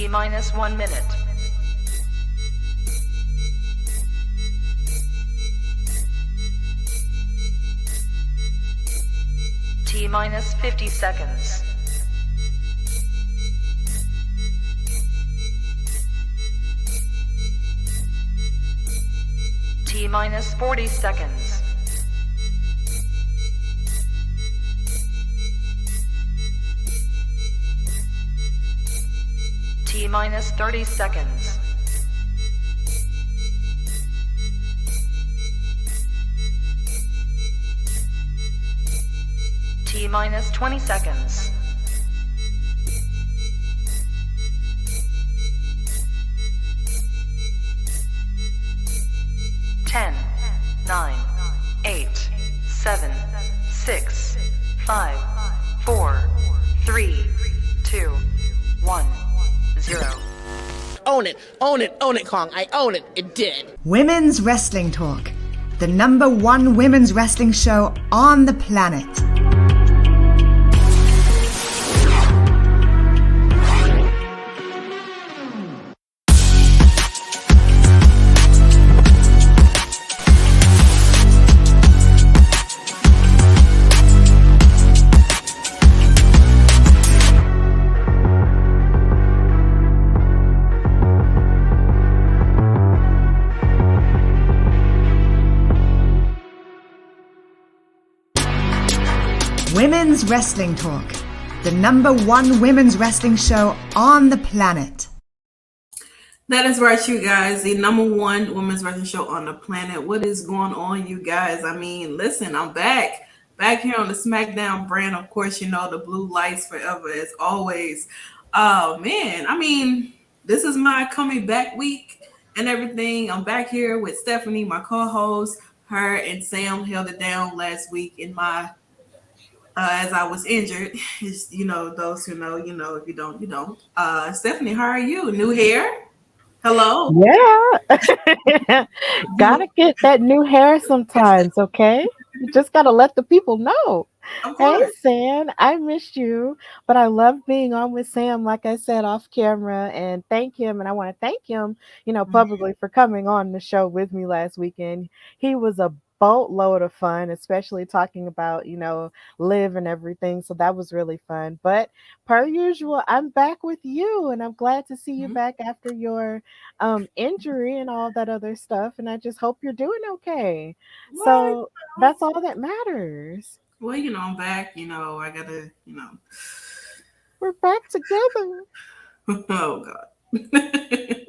T-minus 1 minute. T-minus 50 seconds. T-minus 40 seconds. T-minus 30 seconds. T-minus 20 seconds. Ten, 9, 8, 7, 6, 5, 4, 3, 2, 1, 0. Own it, own it, own it, Kong. I own it. It did. Women's Wrestling Talk, the #1 women's wrestling show on the planet. Women's Wrestling Talk, the #1 women's wrestling show on the planet. That is right, you guys. The #1 women's wrestling show on the planet. What is going on, you guys? I mean, listen, I'm back here on the Smackdown brand. Of course, you know, the blue lights forever as always. Oh, man. I mean, this is my coming back week and everything. I'm back here with Stephanie, my co-host. Her and Sam held it down last week in my as I was injured. You know, those who know, you know. If you don't, you don't. Stephanie, how are you? New hair? Hello? Yeah. Gotta get that new hair sometimes, okay? You just gotta let the people know. Hey, Sam, I missed you, but I love being on with Sam, like I said, off camera, and thank him. And I want to thank him, you know, publicly for coming on the show with me last weekend. He was a boatload of fun, especially talking about, you know, Liv and everything. So that was really fun. But per usual, I'm back with you, and I'm glad to see you back after your injury and all that other stuff. And I just hope you're doing okay. What? So that's all that matters. Well, you know, I'm back. You know, I gotta, you know. We're back together. Oh, God. Yay!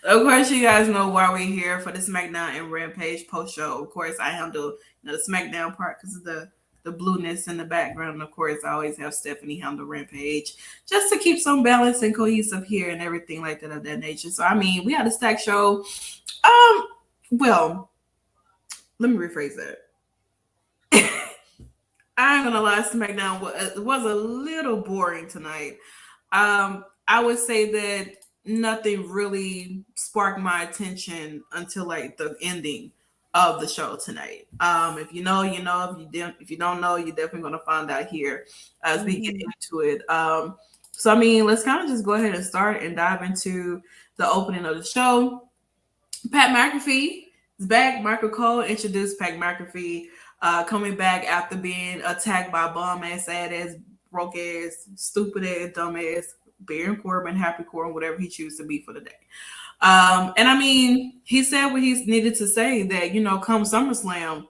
Of course, you guys know why we're here for the Smackdown and Rampage post-show. Of course, I handle, you know, the Smackdown part because of the blueness in the background. And of course, I always have Stephanie handle Rampage just to keep some balance and cohesive here and everything like that of that nature. So, I mean, we had a stack show. Well, let me rephrase that. I ain't gonna lie, SmackDown was a little boring tonight. I would say that nothing really sparked my attention until like the ending of the show tonight. If you know, you know. If you don't know, you're definitely gonna find out here as we get into it. So I mean, let's kind of just go ahead and start and dive into the opening of the show. Pat McAfee is back. Michael Cole introduced Pat McAfee. Coming back after being attacked by bum-ass, sad-ass, broke-ass, stupid-ass, dumb-ass, Baron Corbin, Happy Corbin, whatever he chooses to be for the day. And I mean, he said what he needed to say, that, you know, come SummerSlam,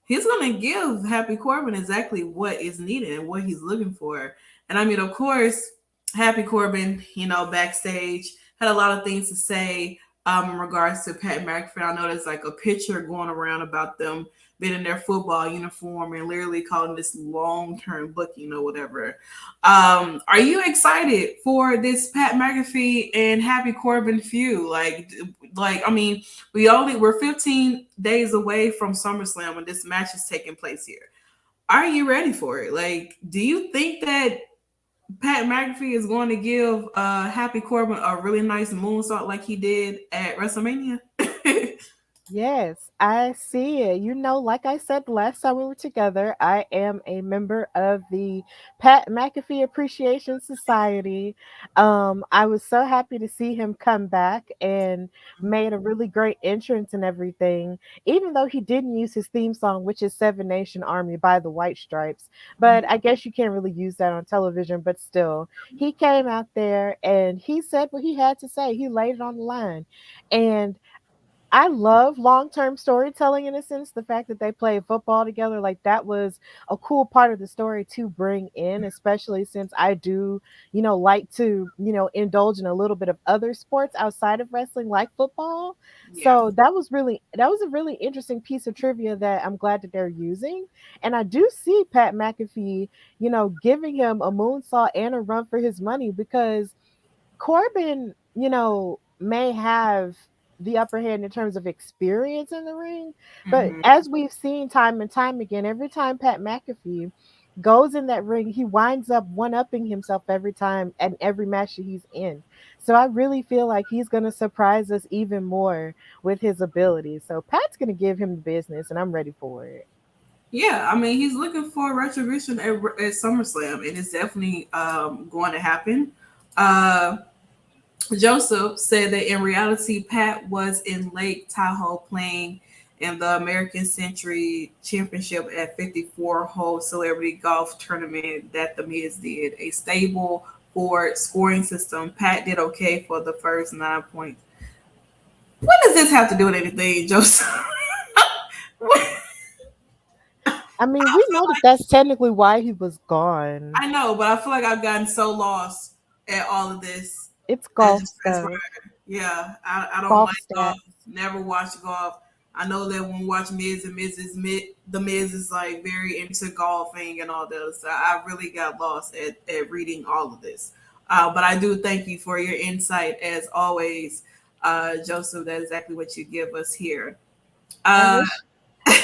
he's going to give Happy Corbin exactly what is needed and what he's looking for. And I mean, of course, Happy Corbin, you know, backstage, had a lot of things to say in regards to Pat McAfee. I know there's like a picture going around about them being in their football uniform and literally calling this long-term booking or whatever. Are you excited for this Pat McAfee and Happy Corbin feud? Like I mean, we're 15 days away from SummerSlam when this match is taking place here. Are you ready for it? Like, do you think that Pat McAfee is going to give Happy Corbin a really nice moonsault like he did at WrestleMania? Yes, I see it. Like I said last time we were together, I am a member of the Pat McAfee Appreciation Society. I was so happy to see him come back and made a really great entrance and everything, even though he didn't use his theme song, which is Seven Nation Army by the White Stripes. But I guess you can't really use that on television, but still, he came out there and he said what he had to say. He laid it on the line. And I love long-term storytelling in a sense. The fact that they played football together, like that was a cool part of the story to bring in, especially since I do, like to, indulge in a little bit of other sports outside of wrestling, like football. Yeah. So that was a really interesting piece of trivia that I'm glad that they're using. And I do see Pat McAfee, giving him a moonsault and a run for his money because Corbin, may have the upper hand in terms of experience in the ring, but Hmm. as we've seen time and time again, every time Pat McAfee goes in that ring, he winds up one-upping himself every time and every match that he's in. So I really feel like he's going to surprise us even more with his abilities. So Pat's going to give him the business, and I'm ready for it. Yeah, I mean, he's looking for retribution at SummerSlam, and it's definitely going to happen. Uh, Joseph said that in reality, Pat was in Lake Tahoe playing in the American Century Championship at 54-hole celebrity golf tournament that The Miz did. A stable for scoring system. Pat did okay for the first 9 points. What does this have to do with anything, Joseph? I mean, we know that that's technically why he was gone. I know, but I feel like I've gotten so lost at all of this It's that golf just transpired. stuff, Yeah, I don't golf like stats. golf. Never watched golf. I know that when watching Miz and Mrs. The Miz is like very into golfing and all this. So I really got lost at reading all of this. But I do thank you for your insight as always, Joseph. That's exactly what you give us here. I Uh, wish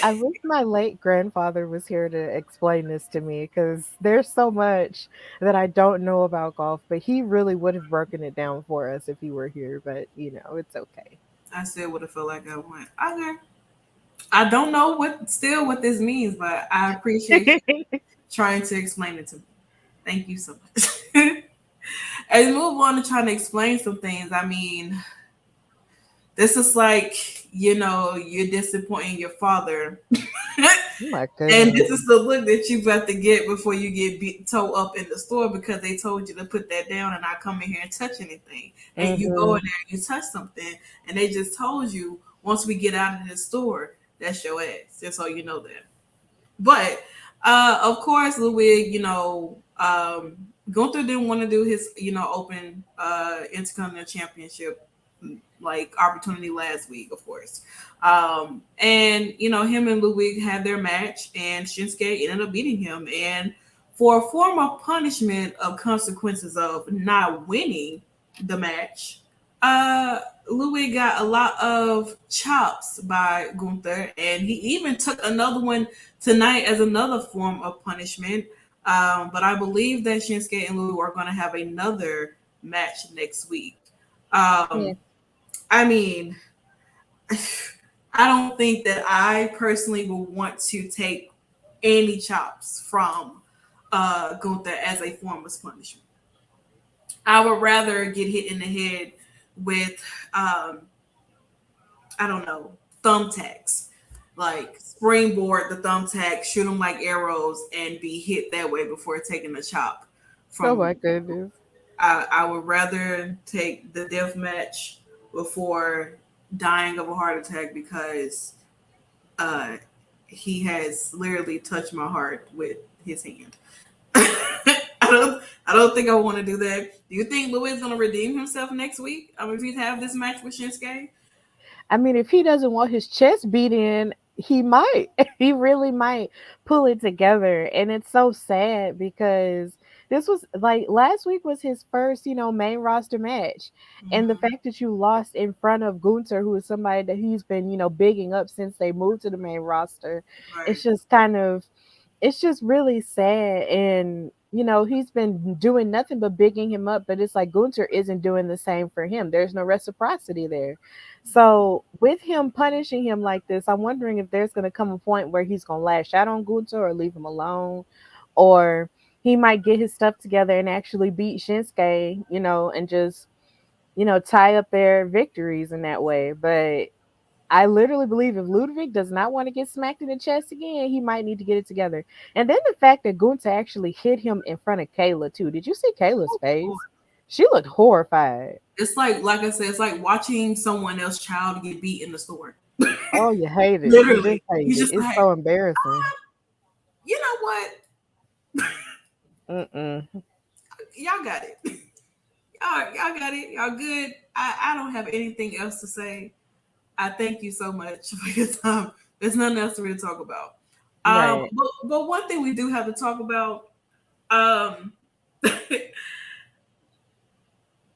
I wish my late grandfather was here to explain this to me because there's so much that I don't know about golf, but he really would have broken it down for us if he were here, but it's okay. I still would have felt like I went. Okay. I don't know what this means, but I appreciate you trying to explain it to me. Thank you so much. As we move on to trying to explain some things, I mean, this is like, you're disappointing your father. Oh my And goodness. this is the look that you have to get before you get toe up in the store because they told you to put that down and not come in here and touch anything. And you go in Hmm. there and you touch something, and they just told you once we get out of the store, that's your ass. Just so you know that. But of course, Ludwig, Gunther didn't want to do his, open Intercontinental Championship like opportunity last week, of course. And him and Ludwig had their match, and Shinsuke ended up beating him. And for a form of punishment of consequences of not winning the match, Ludwig got a lot of chops by Gunther, and he even took another one tonight as another form of punishment. But I believe that Shinsuke and Lou are going to have another match next week. Yeah. Um, I mean, I don't think that I personally would want to take any chops from Gunther as a form of punishment. I would rather get hit in the head with, I don't know, thumbtacks. Like springboard the thumbtack, shoot them like arrows, and be hit that way before taking a chop Oh from. my goodness. I would rather take the death match before dying of a heart attack because uh, he has literally touched my heart with his hand. I don't think I want to do that. Do you think Louis is gonna redeem himself next week? I mean, if he have this match with Shinsuke, I mean, if he doesn't want his chest beat in, he might. He really might pull it together. And it's so sad because this was like last week was his first, main roster match. And the mm-hmm. fact that you lost in front of Gunther, who is somebody that he's been, bigging up since they moved to the main roster, Right? it's just kind of it's just really sad. And he's been doing nothing but bigging him up, but it's like Gunther isn't doing the same for him. There's no reciprocity there. So with him punishing him like this, I'm wondering if there's going to come a point where he's going to lash out on Gunther or leave him alone, or he might get his stuff together and actually beat Shinsuke, and just, tie up their victories in that way. But I literally believe if Ludovic does not want to get smacked in the chest again, he might need to get it together. And then the fact that Gunther actually hit him in front of Kayla too. Did you see Kayla's face? She looked horrified. It's like I said, it's like watching someone else's child get beat in the store. Oh, you hate it. Literally. You just hate it. It's so embarrassing. You know what? Mm-mm. Y'all got it. Y'all got it. Y'all good. I don't have anything else to say. I thank you so much for your time. There's nothing else to really talk about. Right. But one thing we do have to talk about, I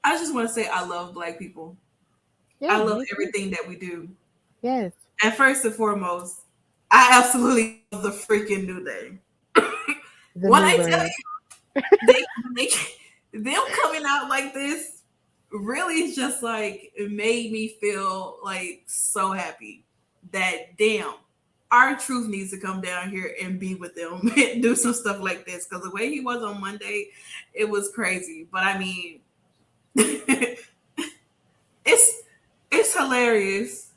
just want to say I love Black people. Yeah, I love everything that we do. Yes. And first and foremost, I absolutely love the freaking New Day. When I tell you, them coming out like this really just like it made me feel like so happy that damn, our truth needs to come down here and be with them and do some stuff like this, because the way he was on Monday, it was crazy. But I mean, it's hilarious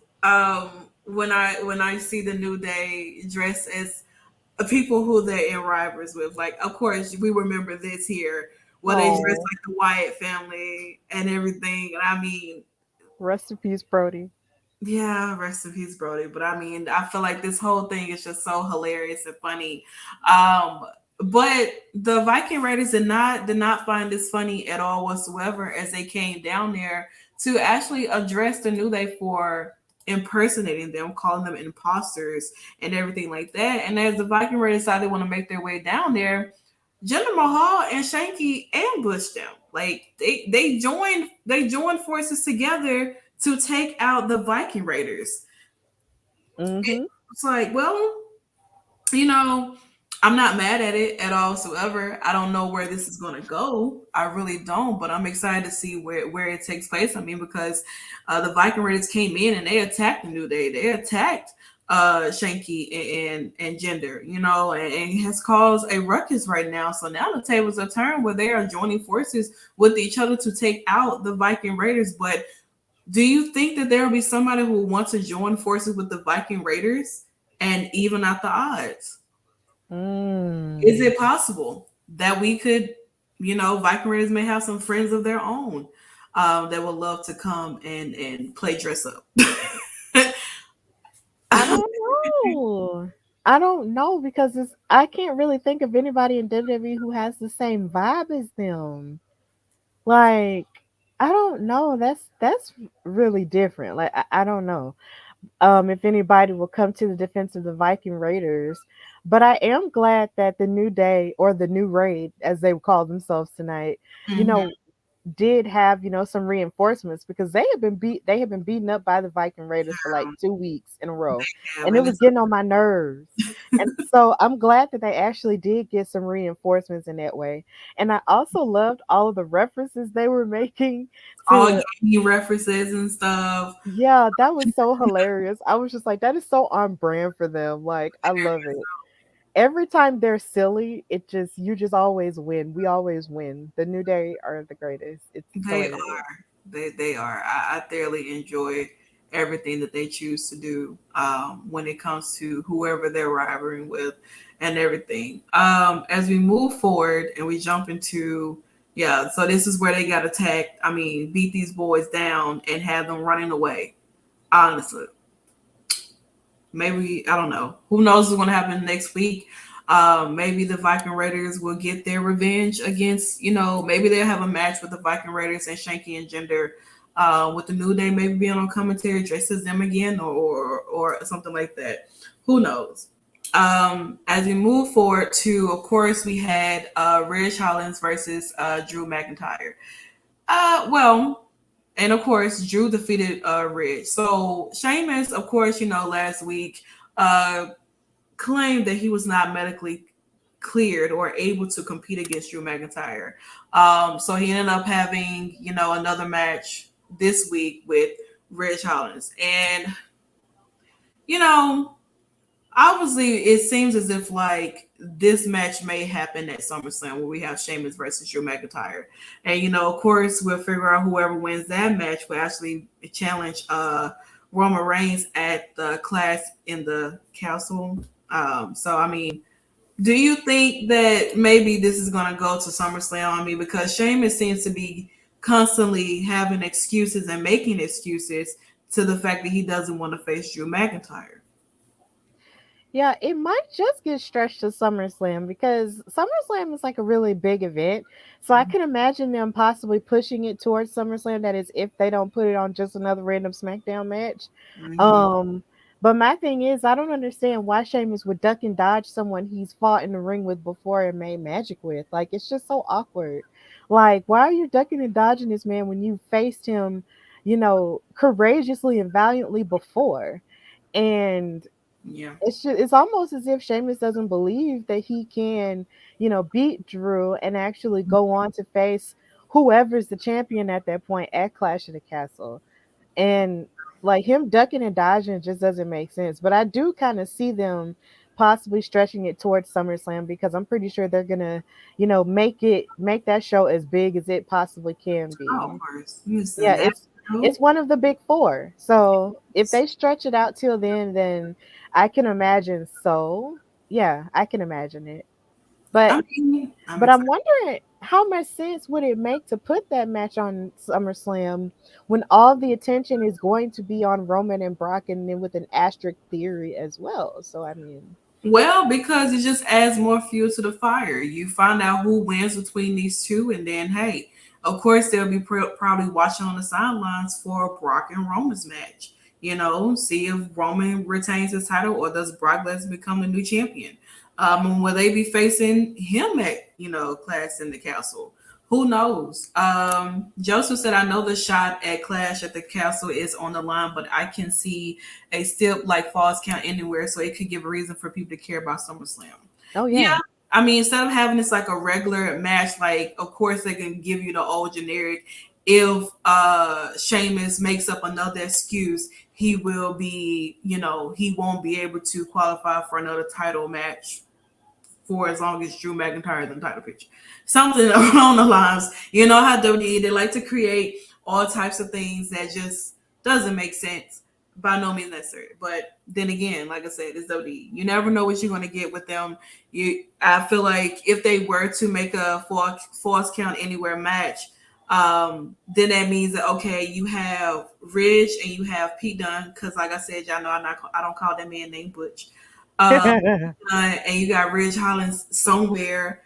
when I see the New Day dressed as people who they're in rivals with. Like, of course, we remember this here where they dress like the Wyatt family and everything. And I mean, rest in peace, Brody. Yeah, rest in peace, Brody. But I mean, I feel like this whole thing is just so hilarious and funny. But the Viking Raiders did not find this funny at all whatsoever, as they came down there to actually address the New Day for impersonating them, calling them imposters and everything like that. And as the Viking Raiders decided they want to make their way down there, Jinder Mahal and Shanky ambushed them. Like they joined forces together to take out the Viking Raiders. Mm-hmm. It's like, well, I'm not mad at it at all whatsoever. I don't know where this is going to go. I really don't, but I'm excited to see where it takes place. I mean, because the Viking Raiders came in and they attacked the New Day. They attacked Shanky and Jinder, and it has caused a ruckus right now. So now the tables are turned where they are joining forces with each other to take out the Viking Raiders. But do you think that there will be somebody who wants to join forces with the Viking Raiders and even out the odds? Is it possible that we could, Viking Raiders may have some friends of their own that would love to come and play dress up? I don't know because I can't really think of anybody in WWE who has the same vibe as them. Like, I don't know. That's really different. Like, I don't know if anybody will come to the defense of the Viking Raiders. But I am glad that the New Day, or the New Raid, as they call themselves tonight, did have some reinforcements, because they have been beaten up by the Viking Raiders for like 2 weeks in a row, and it was getting on my nerves. And so I'm glad that they actually did get some reinforcements in that way. And I also loved all of the references they were making to all gaming references and stuff. Yeah, that was so hilarious. I was just like, that is so on brand for them. Like, I love it. Every time they're silly, you just always win. We always win. The New Day are the greatest. They are. I thoroughly enjoy everything that they choose to do when it comes to whoever they're rivaling with and everything. As we move forward and we jump into, so this is where they got attacked. I mean, beat these boys down and have them running away. Honestly. Maybe, I don't know. Who knows what's going to happen next week? Maybe the Viking Raiders will get their revenge against, maybe they'll have a match with the Viking Raiders and Shanky and Jinder, with the New Day maybe being on commentary dressed as them again, or something like that. Who knows? As we move forward to, of course, we had Ridge Holland versus Drew McIntyre. And of course, Drew defeated Ridge. So Sheamus, of course, last week claimed that he was not medically cleared or able to compete against Drew McIntyre. So he ended up having, another match this week with Ridge Hollins. And, obviously it seems as if like this match may happen at SummerSlam where we have Sheamus versus Drew McIntyre. And, of course, we'll figure out whoever wins that match will actually challenge Roman Reigns at the Clash in the Castle. So, I mean, do you think that maybe this is going to go to SummerSlam? I mean, because Sheamus seems to be constantly having excuses and making excuses to the fact that he doesn't want to face Drew McIntyre. Yeah, it might just get stretched to SummerSlam because SummerSlam is like a really big event. So I can imagine them possibly pushing it towards SummerSlam. That is, if they don't put it on just another random SmackDown match. But my thing is, I don't understand why Sheamus would duck and dodge someone he's fought in the ring with before and made magic with. Like, it's just so awkward. Like, why are you ducking and dodging this man when you faced him, courageously and valiantly before? And yeah, it's almost as if Sheamus doesn't believe that he can, beat Drew and actually go on to face whoever's the champion at that point at Clash of the Castle. And like him ducking and dodging just doesn't make sense. But I do kind of see them possibly stretching it towards SummerSlam because I'm pretty sure they're gonna, make that show as big as it possibly can be. Oh, of course. Yeah, it's one of the big four. So if they stretch it out till then I can imagine. So yeah, I can imagine it. But I'm wondering how much sense would it make to put that match on SummerSlam when all the attention is going to be on Roman and Brock, and then with an asterisk theory as well. So I mean, well, because it just adds more fuel to the fire. You find out who wins between these two, and then hey, of course they'll be probably watching on the sidelines for Brock and Roman's match. See if Roman retains his title or does Brock Lesnar become the new champion. And will they be facing him at, Clash in the Castle? Who knows? Joseph said, I know the shot at Clash at the Castle is on the line, but I can see a still like falls count anywhere. So it could give a reason for people to care about SummerSlam. Oh, yeah. I mean, instead of having this like a regular match, like, of course, they can give you the old generic. If Sheamus makes up another excuse, he will be, he won't be able to qualify for another title match for as long as Drew McIntyre is in the title picture. Something along the lines. You know how WWE, they like to create all types of things that just doesn't make sense. By no means necessary. But then again, like I said, it's WWE. You never know what you're going to get with them. I feel like if they were to make a false count anywhere match, then that means that, okay, you have Ridge and you have Pete Dunne, because like I said, y'all know I don't call that man named Butch. And you got Ridge Hollins somewhere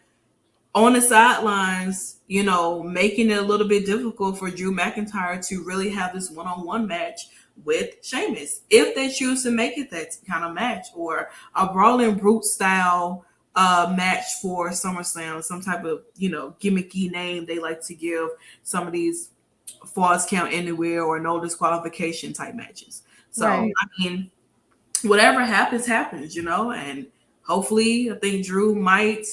on the sidelines, making it a little bit difficult for Drew McIntyre to really have this one-on-one match with Sheamus, if they choose to make it that kind of match, or a Brawling Brute style match for SummerSlam, some type of gimmicky name they like to give some of these falls count anywhere or no disqualification type matches. So right. I mean, whatever happens, and hopefully I think Drew might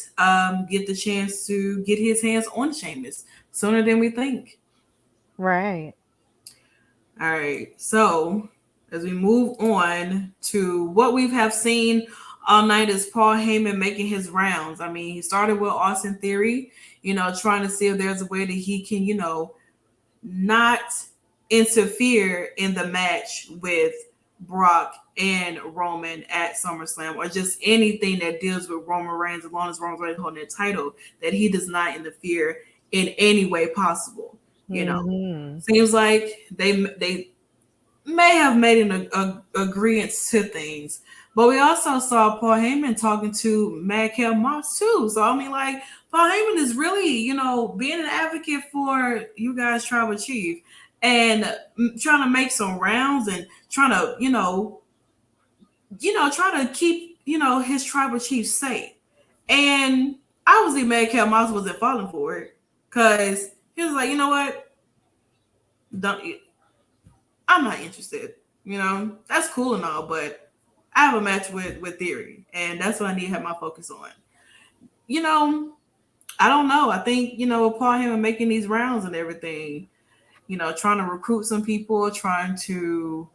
get the chance to get his hands on Sheamus sooner than we think. Right. All right. So as we move on to what we have seen all night is Paul Heyman making his rounds. I mean, he started with Austin Theory, trying to see if there's a way that he can, not interfere in the match with Brock and Roman at SummerSlam, or just anything that deals with Roman Reigns, as long as Roman Reigns holding the title, that he does not interfere in any way possible. Seems like they may have made an agreement to things, but we also saw Paul Heyman talking to Madcap Moss too. So I mean, like, Paul Heyman is really, being an advocate for you guys, Tribal Chief, and trying to make some rounds and trying to, try to keep, his Tribal Chief safe. And obviously Madcap Moss wasn't falling for it, because he was like, you know what? I'm not interested. That's cool and all, but I have a match with Theory, and that's what I need to have my focus on. I don't know. I think, Paul Heyman making these rounds and everything, trying to recruit some people, trying to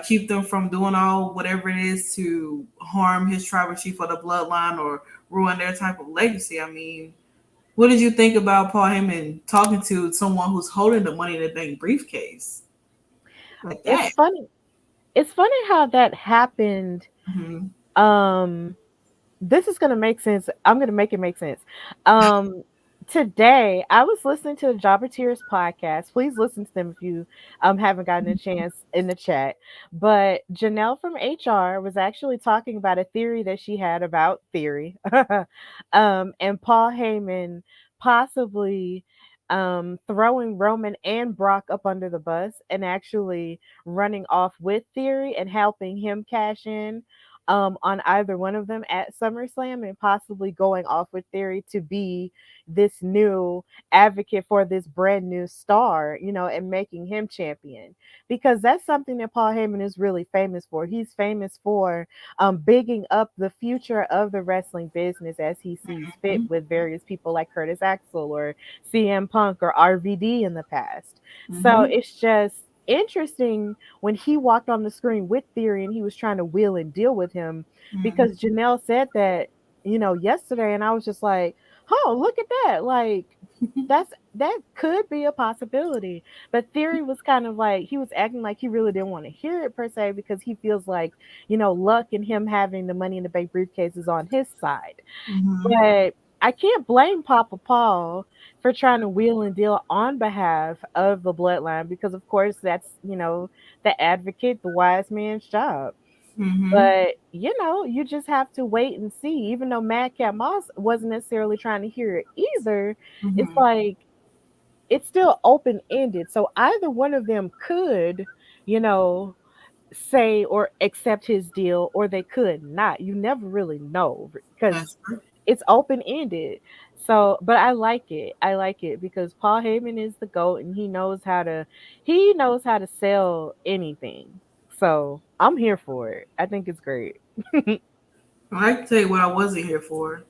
keep them from doing whatever it is to harm his tribal chief or the bloodline or ruin their type of legacy. I mean, what did you think about Paul Heyman talking to someone who's holding the Money in the Bank briefcase like that? It's funny. It's funny how that happened. Mm-hmm. This is gonna make sense. I'm gonna make it make sense. Today I was listening to the Jobber Tears podcast. Please listen to them if you haven't gotten a chance in the chat. But Janelle from HR was actually talking about a theory that she had about theory. And Paul Heyman possibly throwing Roman and Brock up under the bus and actually running off with Theory and helping him cash in on either one of them at SummerSlam and possibly going off with Theory to be this new advocate for this brand new star, and making him champion. Because that's something that Paul Heyman is really famous for. He's famous for bigging up the future of the wrestling business as he sees fit with various people like Curtis Axel or CM Punk or RVD in the past. So it's just interesting when he walked on the screen with Theory and he was trying to wheel and deal with him, because Janelle said that, yesterday, and I was just like, oh, look at that. Like, that could be a possibility. But Theory was kind of like, he was acting like he really didn't want to hear it per se, because he feels like, luck and him having the Money in the Bank briefcase is on his side. But I can't blame Papa Paul for trying to wheel and deal on behalf of the bloodline, because of course that's, the advocate, the wise man's job. But you just have to wait and see. Even though Madcap Moss wasn't necessarily trying to hear it either, it's like it's still open-ended. So either one of them could, say or accept his deal, or they could not. You never really know, because it's open-ended. So, but I like it. I like it because Paul Heyman is the GOAT and he knows how to sell anything. So I'm here for it. I think it's great. I can tell you what I wasn't here for.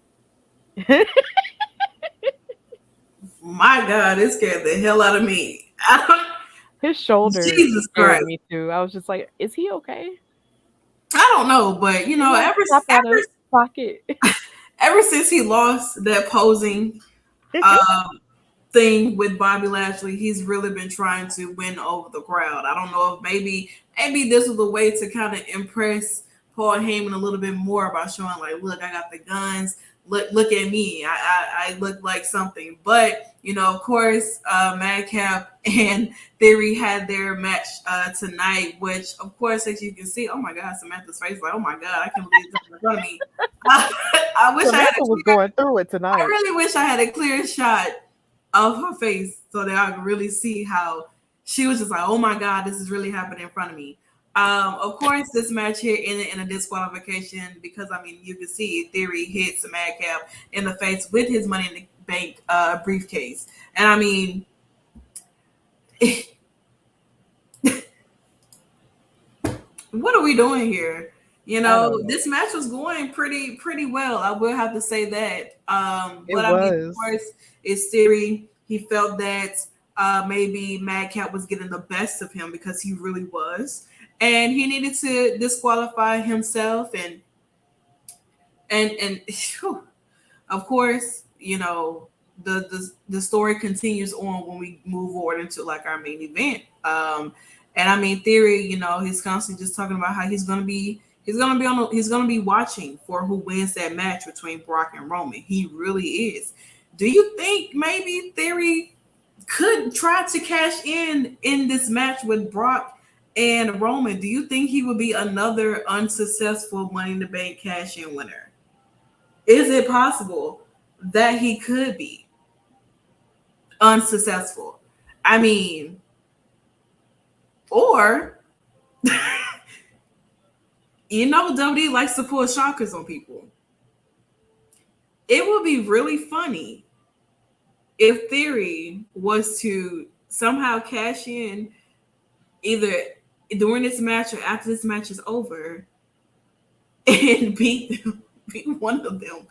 My God, it scared the hell out of me. His shoulder Jesus scared Christ. me too. I was just like, is he okay? I don't know, but ever since he lost that posing thing with Bobby Lashley, he's really been trying to win over the crowd. I don't know if maybe this was a way to kind of impress Paul Heyman a little bit more by showing like, look, I got the guns. Look at me. I look like something. But, of course, Madcap and Theory had their match tonight, which, of course, as you can see, oh my God, Samantha's face, like, oh my God, I can't believe this in front of me. I wish Samantha was going through it tonight. I really wish I had a clear shot of her face so that I could really see how she was just like, oh my God, this is really happening in front of me. Of course, this match here ended in a disqualification because, you can see Theory hits Madcap in the face with his Money in the Bank briefcase. And what are we doing here? This match was going pretty well. I will have to say that. Of course, it's Theory. He felt that maybe Madcap was getting the best of him because he really was. And he needed to disqualify himself, and whew, of course, the story continues on when we move forward into like our main event. Theory, he's constantly just talking about how he's gonna be watching for who wins that match between Brock and Roman. He really is. Do you think maybe Theory could try to cash in this match with Brock and Roman? Do you think he would be another unsuccessful Money in the Bank cash-in winner? Is it possible that he could be unsuccessful? Or WWE likes to pull shockers on people. It would be really funny if Theory was to somehow cash in either during this match or after this match is over and beat one of them.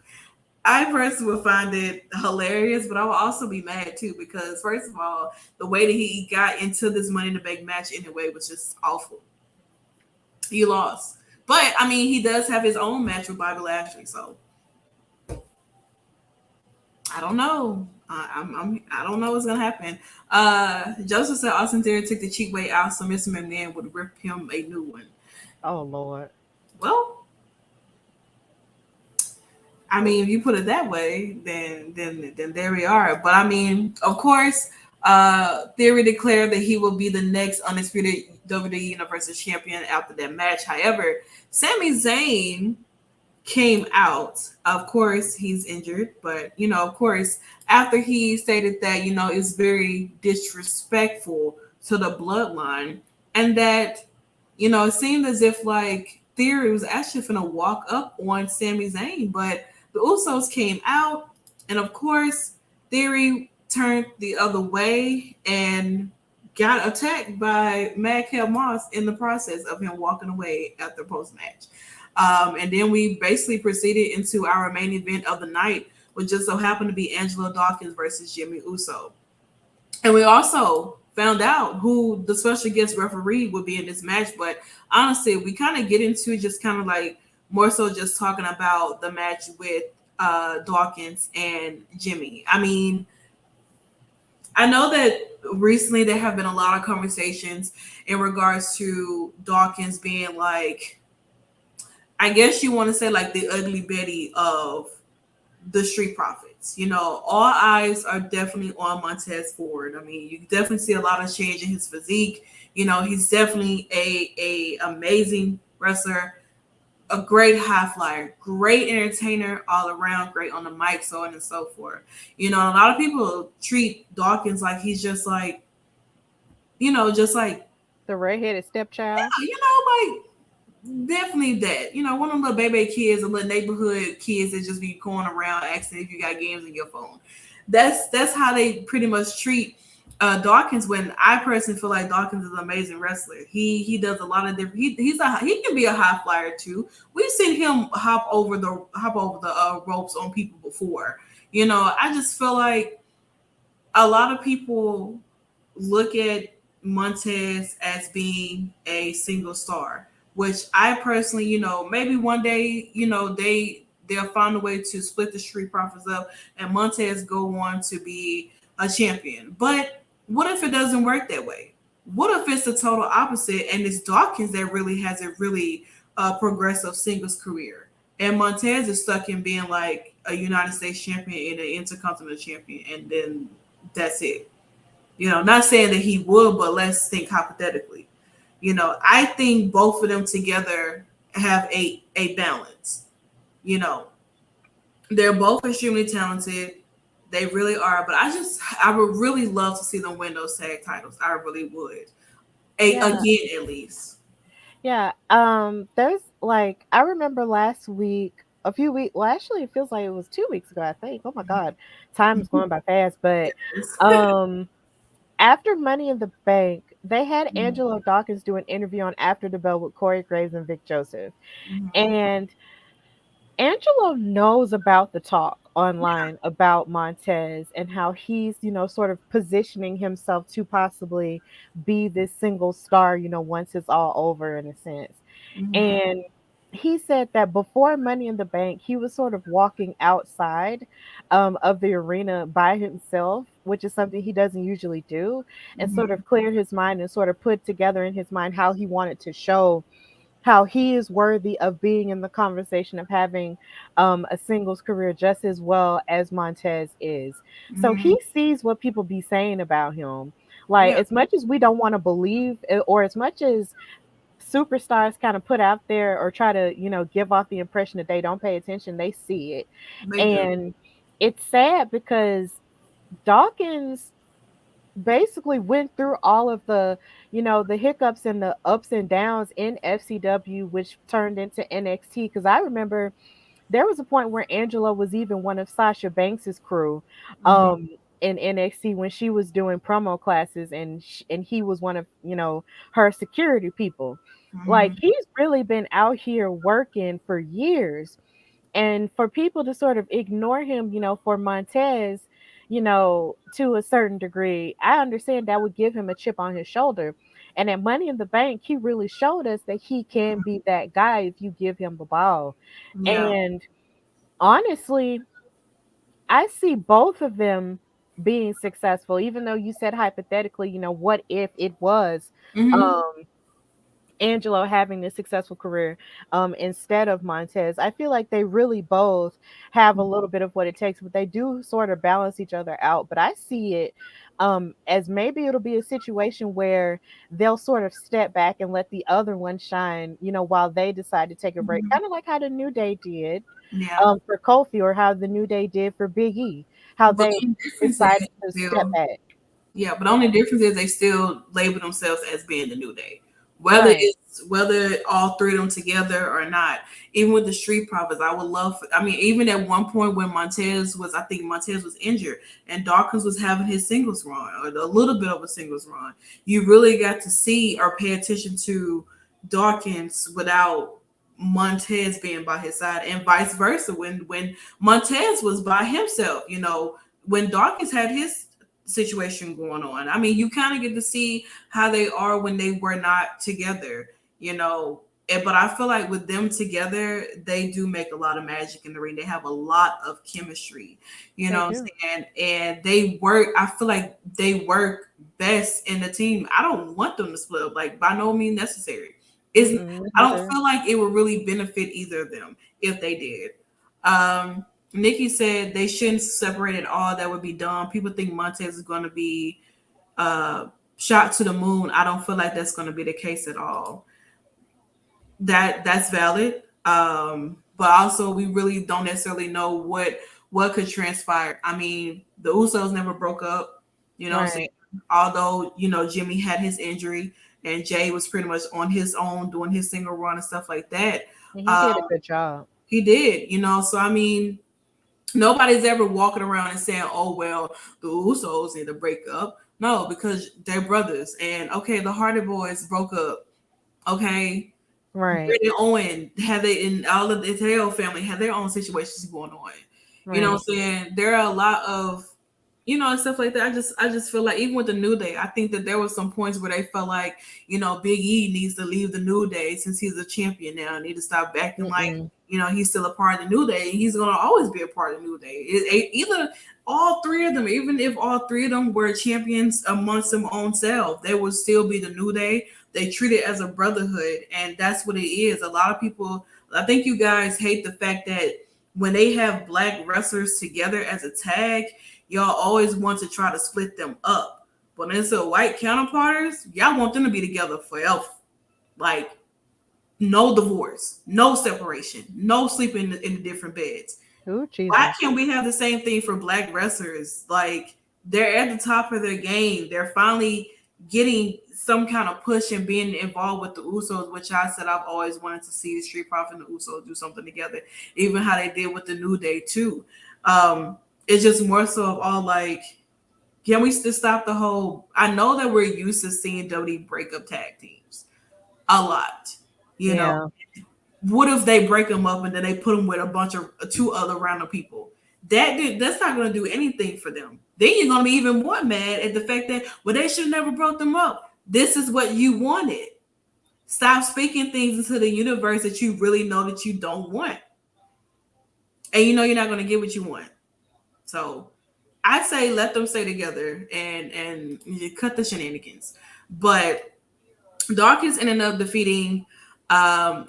I personally would find it hilarious, but I would also be mad too because first of all, the way that he got into this Money in the Bank match anyway was just awful. He lost, but I mean, he does have his own match with Bobby Lashley, so I don't know. I don't know what's gonna happen. Joseph said Austin Theory took the cheap way out, so Mr. McMahon would rip him a new one. Oh Lord. Well, I mean, if you put it that way, then there we are. But I mean, of course, Theory declared that he will be the next undisputed WWE Universal Champion after that match. However, Sami Zayn came out. Of course, he's injured, but of course, after he stated that it's very disrespectful to the bloodline, and that it seemed as if like Theory was actually gonna walk up on Sami Zayn, but the Usos came out, and of course, Theory turned the other way and got attacked by Madcap Moss in the process of him walking away after post match. And then we basically proceeded into our main event of the night, which just so happened to be Angelo Dawkins versus Jimmy Uso. And we also found out who the special guest referee would be in this match. But honestly, we kind of get into just kind of like more so just talking about the match with Dawkins and Jimmy. I mean, I know that recently there have been a lot of conversations in regards to Dawkins being like, I guess you want to say like the ugly Betty of the Street Profits. All eyes are definitely on Montez Ford. I mean, you definitely see a lot of change in his physique. He's definitely a amazing wrestler, a great high flyer, great entertainer all around, great on the mic, so on and so forth. A lot of people treat Dawkins like he's just like, just like the redheaded stepchild. Like definitely that. One of them little baby kids, the little neighborhood kids that just be going around asking if you got games in your phone. That's how they pretty much treat Dawkins. When I personally feel like Dawkins is an amazing wrestler. He does a lot of different. He can be a high flyer too. We've seen him hop over the ropes on people before. I just feel like a lot of people look at Montez as being a single star, which I personally, maybe one day, they'll find a way to split the Street Profits up and Montez go on to be a champion. But what if it doesn't work that way? What if it's the total opposite and it's Dawkins that really has a really progressive singles career, and Montez is stuck in being like a United States champion and an Intercontinental champion, and then that's it. Not saying that he would, but let's think hypothetically. I think both of them together have a balance. They're both extremely talented. They really are. But I would really love to see them win those tag titles. I really would. Again, at least. Yeah. There's like, I remember last week, a few weeks, well, actually, it feels like it was 2 weeks ago, I think. Oh my God. Time is going by fast. But after Money in the Bank, they had Angelo Dawkins do an interview on After the Bell with Corey Graves and Vic Joseph. And Angelo knows about the talk online about Montez and how he's, sort of positioning himself to possibly be this single star, once it's all over in a sense. And he said that before Money in the Bank, he was sort of walking outside of the arena by himself, which is something he doesn't usually do, and sort of cleared his mind and sort of put together in his mind how he wanted to show how he is worthy of being in the conversation of having a singles career just as well as Montez is. So he sees what people be saying about him. Like, as much as we don't want to believe, or as much as superstars kind of put out there or try to, give off the impression that they don't pay attention, they see it. And it's sad because Dawkins basically went through all of the, the hiccups and the ups and downs in FCW, which turned into NXT. Because I remember there was a point where Angela was even one of Sasha Banks's crew in NXT when she was doing promo classes, and he was one of, her security people. Like, he's really been out here working for years. And for people to sort of ignore him, for Montez, to a certain degree, I understand that would give him a chip on his shoulder. And at Money in the Bank, he really showed us that he can be that guy if you give him the ball. Yeah. And honestly, I see both of them being successful, even though you said hypothetically, what if it was Mm-hmm. um Angelo having this successful career instead of Montez. I feel like they really both have a little bit of what it takes, but they do sort of balance each other out. But I see it as maybe it'll be a situation where they'll sort of step back and let the other one shine, while they decide to take a break, kind of like how the New Day did Yeah. for Kofi, or how the New Day did for Big E, how But they the difference decided is to step still, back. yeah, but the only difference is they still label themselves as being the New Day. Right. Whether all three of them together or not. Even with the Street Profits, I would love I mean, even at one point when I think Montez was injured and Dawkins was having his singles run, or a little bit of a singles run, you really got to see or pay attention to Dawkins without Montez being by his side, and vice versa. When Montez was by himself, when Dawkins had his situation going on. I mean, you kind of get to see how they are when they were not together, But I feel like with them together, they do make a lot of magic in the ring. They have a lot of chemistry, They what I'm do. saying? And they work, I feel like they work best in the team. I don't want them to split up, like by no means necessary. Isn't Mm-mm, I don't either. feel like it would really benefit either of them if they did. Nikki said they shouldn't separate at all. That would be dumb. People think Montez is going to be shot to the moon. I don't feel like that's going to be the case at all. That's valid. But also we really don't necessarily know what could transpire. I mean, the Usos never broke up. What I'm saying? Right. Although Jimmy had his injury and Jay was pretty much on his own doing his single run and stuff like that. And he did a Um, good job. he did. So I mean, nobody's ever walking around and saying, "Oh well, the Usos need to break up." No, because they're brothers. And okay, the Hardy Boys broke up. Okay, Right. Britt and Owen had they in all of the Tail family had their own situations going on. What Right. I'm saying? There are a lot of and stuff like that. I just feel like even with the New Day, I think that there was some points where they felt like, Big E needs to leave the New Day since he's a champion now. Need to stop acting like, Mm-mm. he's still a part of the New Day. He's gonna always be a part of the New Day. Either all three of them, even if all three of them were champions amongst them own self, they would still be the New Day. They treat it as a brotherhood, and that's what it is. A lot of people, I think you guys hate the fact that when they have black wrestlers together as a tag, y'all always want to try to split them up. But when it's a white counterparts, y'all want them to be together forever. Like, no divorce, no separation, no sleeping in the different beds. Oh, Why Jesus. can't we have the same thing for black wrestlers? Like, they're at the top of their game. They're finally getting some kind of push and being involved with the Usos, which I said I've always wanted to see the Street Profit and the Usos do something together, even how they did with the New Day too. It's just more so of all like, can we still stop the whole? I know that we're used to seeing WWE break up tag teams a lot. You know, Yeah. what if they break them up and then they put them with a bunch of two other random people? That's not going to do anything for them. Then you're going to be even more mad at the fact that, well, they should have never broke them up. This is what you wanted. Stop speaking things into the universe that you really know that you don't want, and you're not going to get what you want. So I say let them stay together and you cut the shenanigans. But Dawkins ended up defeating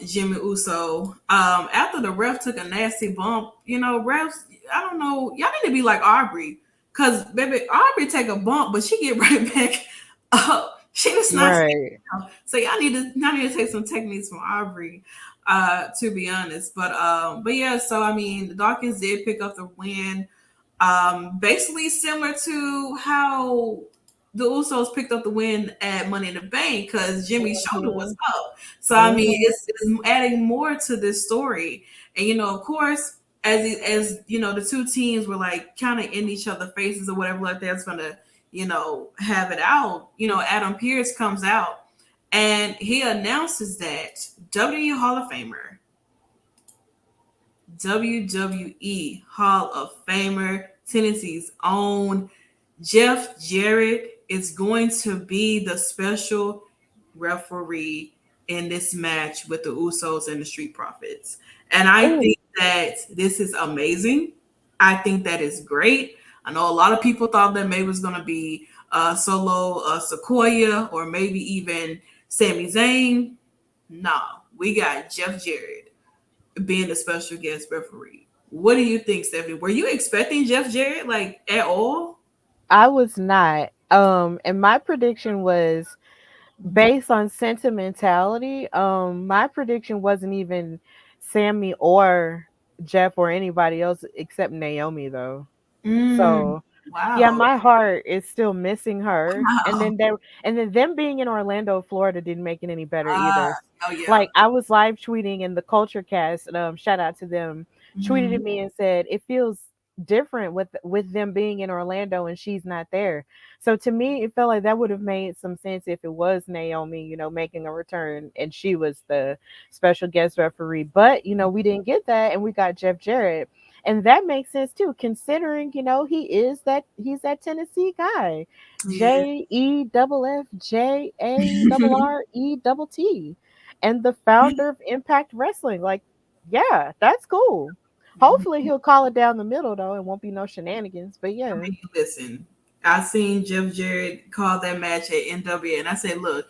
Jimmy Uso. After the ref took a nasty bump, refs, I don't know, y'all need to be like Aubrey. Cause baby, Aubrey take a bump, but she get right back up. She does not say Right. so y'all need to take some techniques from Aubrey, to be honest. But yeah, so I mean Dawkins did pick up the win. Basically similar to how the Usos picked up the win at Money in the Bank because Jimmy's shoulder was Mhm. up. So I mean, Mhm. it's adding more to this story. And of course, as the two teams were like kind of in each other's faces or whatever like that's gonna have it out. Adam Pearce comes out and he announces that WWE Hall of Famer WWE Hall of Famer, Tennessee's own Jeff Jarrett is going to be the special referee in this match with the Usos and the Street Profits. And I think that this is amazing. I think that is great. I know a lot of people thought that maybe it was going to be Solo Sequoia or maybe even Sami Zayn. No, we got Jeff Jarrett being the special guest referee. What do you think, Stephanie? Were you expecting Jeff Jarrett like at all? I was not. And my prediction was based on sentimentality. My prediction wasn't even Sammy or Jeff or anybody else except Naomi though. So yeah, Wow. my heart is still missing her. And Wow. then them being in Orlando, Florida didn't make it any better Ah, either. oh yeah. Like I was live tweeting and the Culture Cast, shout out to them, tweeted at Mhm. me and said it feels different with them being in Orlando and she's not there. So to me, it felt like that would have made some sense if it was Naomi, making a return and she was the special guest referee. But we didn't get that, and we got Jeff Jarrett. And that makes sense too, considering he's that Tennessee guy, Yeah. JEFFJARRETT, and the founder of Impact Wrestling. Like, yeah, that's cool. Hopefully he'll call it down the middle though, and won't be no shenanigans. But I yeah, mean, listen, I seen Jeff Jarrett call that match at NWA, and I said, look,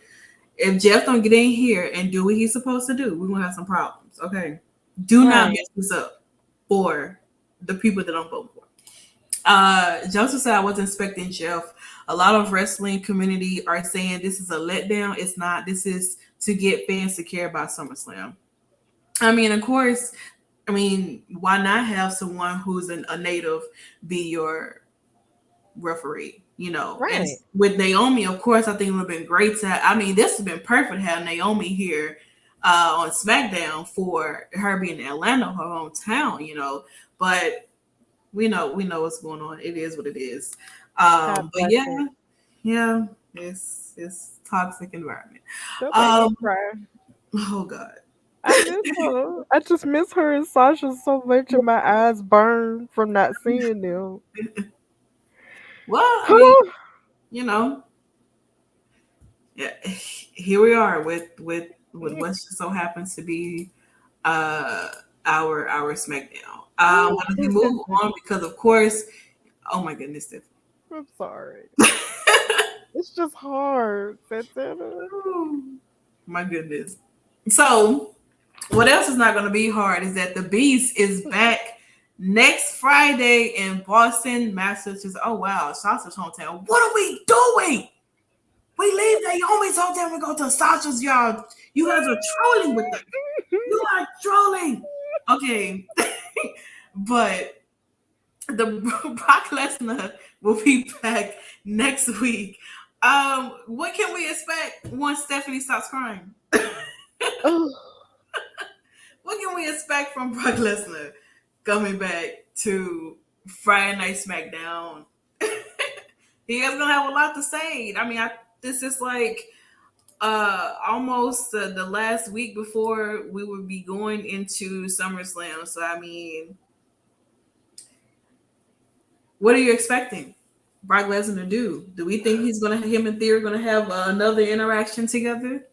if Jeff don't get in here and do what he's supposed to do, we're gonna have some problems. Okay. Do not right. mess this up for the people that don't vote for. Joseph said I wasn't expecting Jeff. A lot of wrestling community are saying this is a letdown. It's not. This is to get fans to care about SummerSlam. I mean, of course, why not have someone who's a native be your referee? And Right. with Naomi, of course, I think it would have been great this has been perfect to have Naomi here on SmackDown for her being in Atlanta, her hometown. But we know what's going on. It is what it is. God But bless her. yeah, it's toxic environment. Don't make me Um, cry. oh God. I miss her. I just miss her and Sasha so much, and my eyes burn from not seeing them. Well, you know, yeah, here we are with what just so happens to be uh our SmackDown. Wanted to move on because of course, oh my goodness, Tiff. I'm sorry. It's just hard, Santana. My goodness. So what else is not going to be hard is that the Beast is back next Friday in Boston, Massachusetts. Oh wow, Sasha's hometown. What are we doing? We leave Naomi's hometown. We go to Sasha's yard. You guys are trolling with them. You are trolling. Okay, but the Brock Lesnar will be back next week. What can we expect once Stephanie stops crying? What can we expect from Brock Lesnar coming back to Friday Night SmackDown? He is gonna have a lot to say. This is like almost the last week before we would be going into SummerSlam. So what are you expecting Brock Lesnar to do? Do we think him and Theory gonna have another interaction together?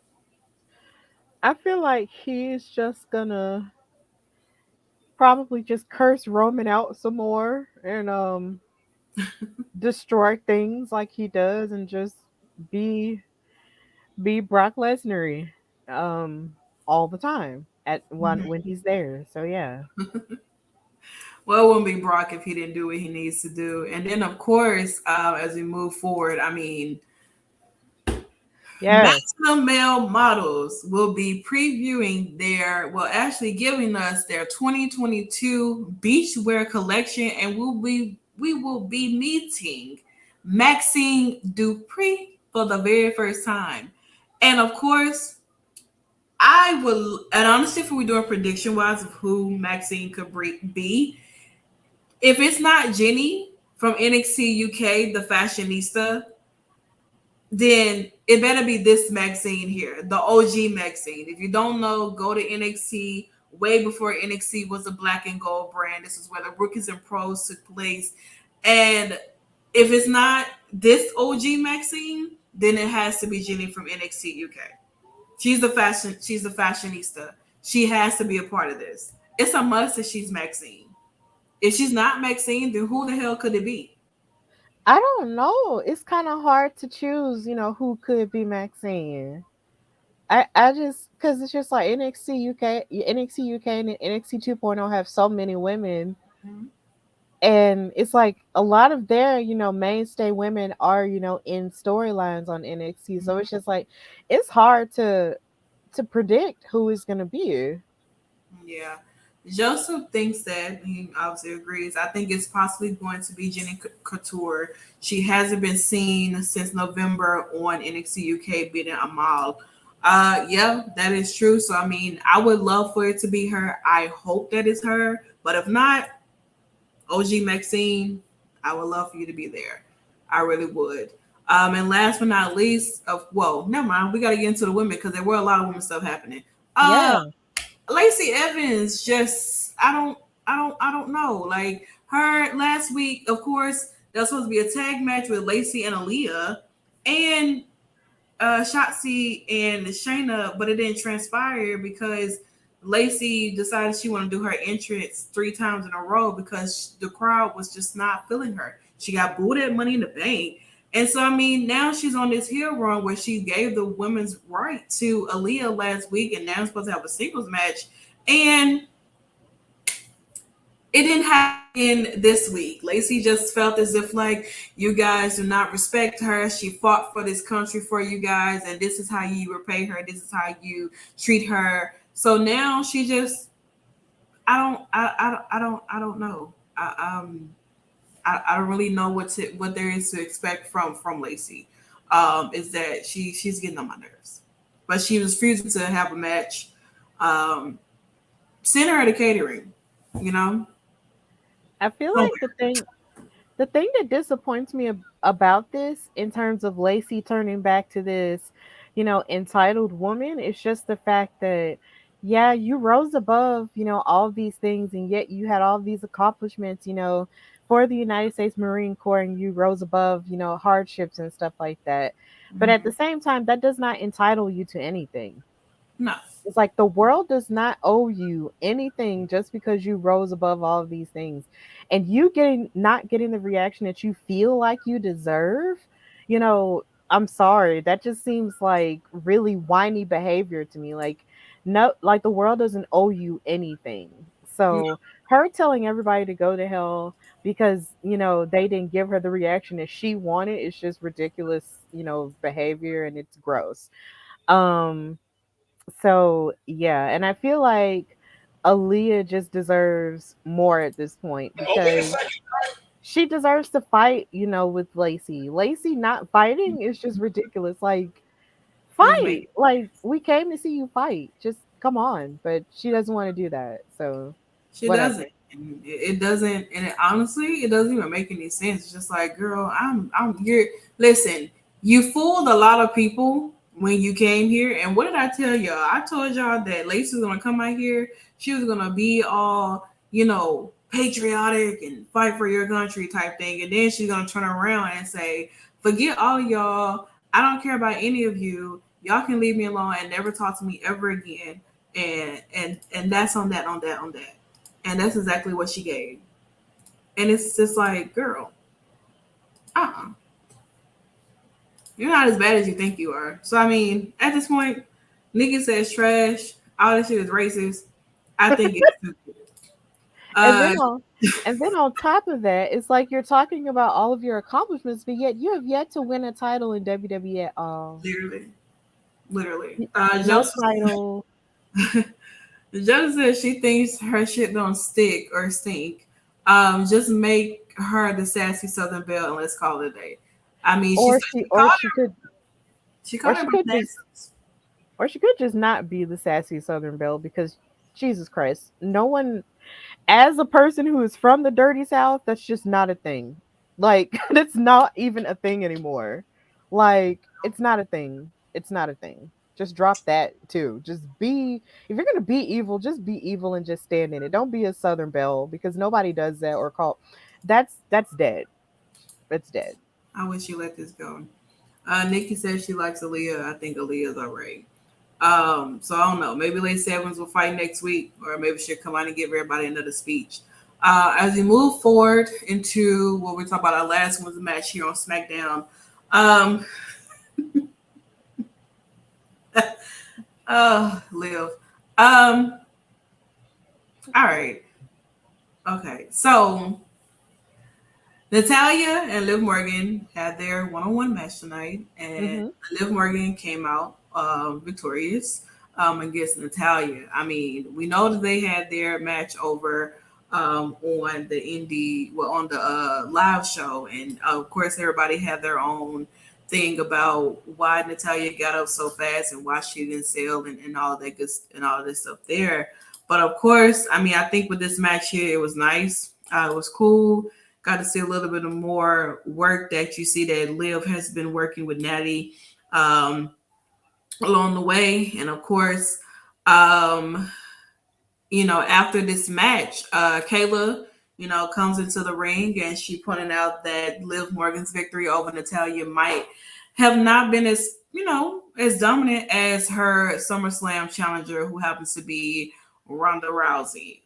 I feel like he's just gonna probably just curse Roman out some more and destroy things like he does and just be Brock Lesnar all the time at when he's there. So yeah. Well, it wouldn't be Brock if he didn't do what he needs to do. And then, of course, as we move forward, Yes. Maximum Male Models will be previewing actually giving us their 2022 beachwear collection, and we will be meeting Maxine Dupree for the very first time. And of course, and honestly, if we're doing prediction wise of who Maxine could be, if it's not Jenny from NXT UK, the fashionista, then it better be this Maxine here, the OG Maxine. If you don't know, go to NXT, way before NXT was a black and gold brand. This is where the rookies and pros took place. And if it's not this OG Maxine, then it has to be Jenny from NXT UK. She's the fashionista. She has to be a part of this. It's a must that she's Maxine. If she's not Maxine, then who the hell could it be? I don't know. It's kind of hard to choose, who could be Maxine. I just, because it's just like NXT UK and NXT 2.0 have so many women. Mm-hmm. And it's like a lot of their, mainstay women are, in storylines on NXT. So it's just like, it's hard to predict who is going to be. Yeah. Joseph thinks that, he obviously agrees. I think it's possibly going to be Jenny Couture. She hasn't been seen since November on NXT UK beating Amal. Yeah, that is true. So, I mean, I would love for it to be her. I hope that it's her. But if not, OG Maxine, I would love for you to be there. I really would. And last but not least, never mind. We got to get into the women because there were a lot of women stuff happening. Yeah. Lacey Evans, just I don't know. Like her last week, of course, there was supposed to be a tag match with Lacey and Aaliyah and Shotzi and Shayna, but it didn't transpire because Lacey decided she wanted to do her entrance 3 times in a row because the crowd was just not feeling her. She got booed at Money in the Bank. And so, I mean, now she's on this heel run where she gave the women's right to Aaliyah last week, and now she's supposed to have a singles match. And it didn't happen this week. Lacey just felt as if, like, you guys do not respect her. She fought for this country for you guys, and this is how you repay her. This is how you treat her. So now she just, I don't know. I don't really know what there is to expect from Lacey. Is that she's getting on my nerves, but she was refusing to have a match. Send her to catering, I feel like the thing that disappoints me about this in terms of Lacey turning back to this, entitled woman, is just the fact that, yeah, you rose above, all these things, and yet you had all these accomplishments, for the United States Marine Corps, and you rose above, hardships and stuff like that. Mm-hmm. But at the same time, that does not entitle you to anything. No. It's like the world does not owe you anything just because you rose above all of these things. And you not getting the reaction that you feel like you deserve, I'm sorry. That just seems like really whiny behavior to me. Like, no, like the world doesn't owe you anything. So her telling everybody to go to hell because, they didn't give her the reaction that she wanted is just ridiculous, behavior, and it's gross. So yeah, and I feel like Aaliyah just deserves more at this point because she deserves to fight, with Lacey. Lacey not fighting is just ridiculous. Like, fight. Like, we came to see you fight. Just come on. But she doesn't want to do that. So she doesn't. And it doesn't, and honestly, it doesn't even make any sense. It's just like, girl, listen, you fooled a lot of people when you came here. And what did I tell y'all? I told y'all that Lacey was gonna come out here. She was gonna be all, patriotic and fight for your country type thing. And then she's gonna turn around and say, forget all of y'all. I don't care about any of you. Y'all can leave me alone and never talk to me ever again. And that's on that. And that's exactly what she gave. And it's just like, girl, you're not as bad as you think you are. So, I mean, at this point, Nikki says trash. All this shit is racist. I think it's stupid. And then on top of that, it's like you're talking about all of your accomplishments, but yet you have yet to win a title in WWE at all. Literally. No title. Joseph says she thinks her shit don't stick or stink. Just make her the sassy Southern Belle and let's call it a day. I mean, she could just not be the sassy Southern Belle because Jesus Christ, no one, as a person who is from the dirty South, that's just not a thing. Like, that's not even a thing anymore. Like, it's not a thing. It's not a thing. Just drop that too. Just be, if you're gonna be evil, just be evil and just stand in it. Don't be a Southern Belle, because nobody does that or call. That's dead. It's dead. I wish you let this go. Nikki says she likes Aaliyah. I think Aaliyah's alright. So I don't know. Maybe Lady Sevens will fight next week, or maybe she'll come out and give everybody another speech. As we move forward into what we're talking about, our last one's a match here on SmackDown. Liv. All right. Okay. So Natalya and Liv Morgan had their one-on-one match tonight, and Liv Morgan came out victorious against Natalya. I mean, we know that they had their match over on the live show, and of course everybody had their own thing about why Natalya got up so fast and why she didn't sell and all that good and all this stuff there. But of course, I mean, I think with this match here, it was nice. It was cool. Got to see a little bit of more work that you see that Liv has been working with Natty along the way. And of course, after this match, Kayla, comes into the ring, and she pointed out that Liv Morgan's victory over Natalya might have not been as dominant as her SummerSlam challenger, who happens to be Ronda Rousey.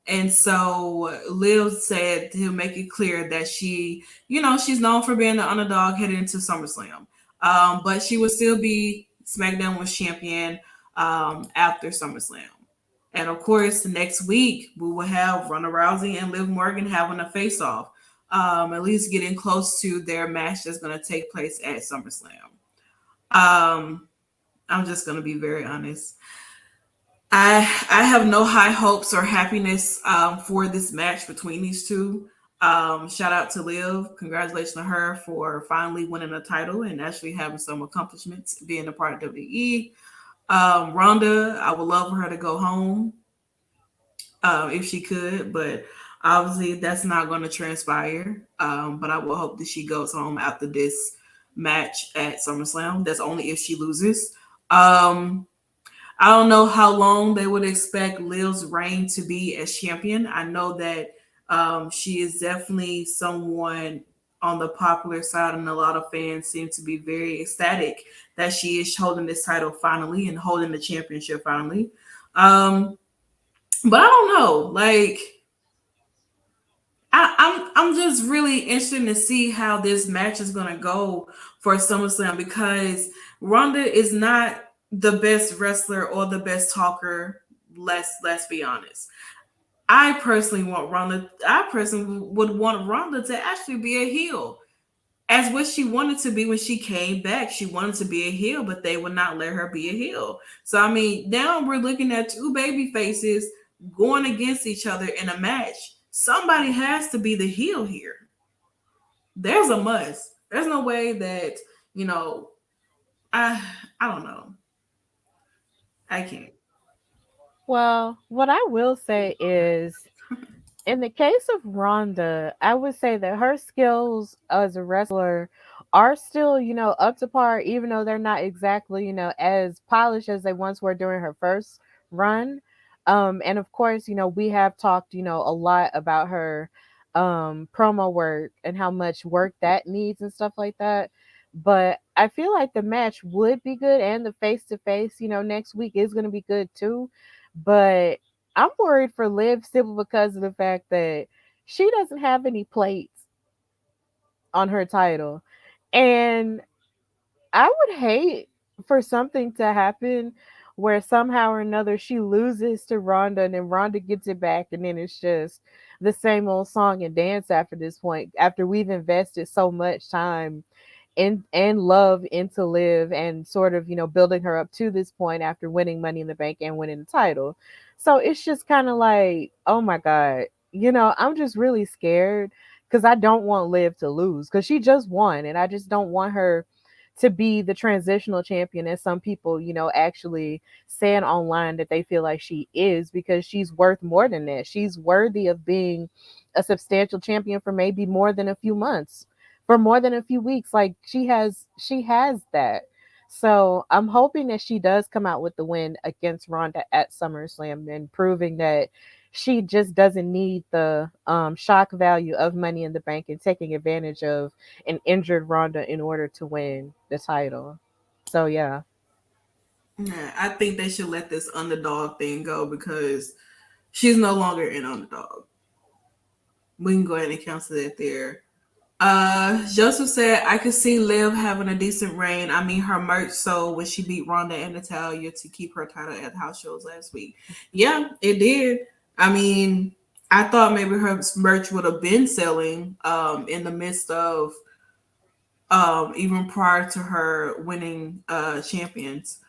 And so Liv said to make it clear that she, she's known for being the underdog heading into SummerSlam. But she will still be SmackDown Women's Champion after SummerSlam. And of course, next week we will have Ronda Rousey and Liv Morgan having a face-off, at least getting close to their match that's going to take place at SummerSlam. I'm just going to be very honest. I have no high hopes or happiness for this match between these two. Shout out to Liv. Congratulations to her for finally winning a title and actually having some accomplishments being a part of WWE. Ronda, I would love for her to go home if she could, but obviously that's not going to transpire. But I will hope that she goes home after this match at SummerSlam. That's only if she loses. I don't know how long they would expect Liv's reign to be as champion. I know that she is definitely someone on the popular side, and a lot of fans seem to be very ecstatic that she is holding this title finally and holding the championship finally. But I don't know. Like, I'm just really interested to see how this match is going to go for SummerSlam, because Ronda is not the best wrestler or the best talker. Let's be honest. I personally would want Ronda to actually be a heel, as what she wanted to be when she came back. She wanted to be a heel, but they would not let her be a heel. So I mean, now we're looking at two baby faces going against each other in a match. Somebody has to be the heel here. There's a must. There's no way that, I don't know. I can't. Well, what I will say is, in the case of Ronda, I would say that her skills as a wrestler are still, up to par, even though they're not exactly, as polished as they once were during her first run. And of course, we have talked, a lot about her promo work and how much work that needs and stuff like that. But I feel like the match would be good, and the face-to-face, next week is going to be good too. But I'm worried for Liv simply because of the fact that she doesn't have any plates on her title. And I would hate for something to happen where somehow or another she loses to Ronda, and then Ronda gets it back, and then it's just the same old song and dance after this point, after we've invested so much time and love into Liv, and sort of, building her up to this point after winning Money in the Bank and winning the title. So it's just kind of like, oh my God, I'm just really scared, because I don't want Liv to lose, because she just won, and I just don't want her to be the transitional champion, as some people, actually saying online that they feel like she is, because she's worth more than that. She's worthy of being a substantial champion for maybe more than a few months, for more than a few weeks. Like, she has that. So I'm hoping that she does come out with the win against Ronda at SummerSlam and proving that she just doesn't need the shock value of Money in the Bank and taking advantage of an injured Ronda in order to win the title. So yeah. Yeah, I think they should let this underdog thing go because she's no longer an underdog. We can go ahead and cancel that there. Joseph said I could see Liv having a decent reign. I mean, her merch sold when she beat Ronda and Natalya to keep her title at house shows last week. Yeah, it did. I mean, I thought maybe her merch would have been selling in the midst of even prior to her winning champions.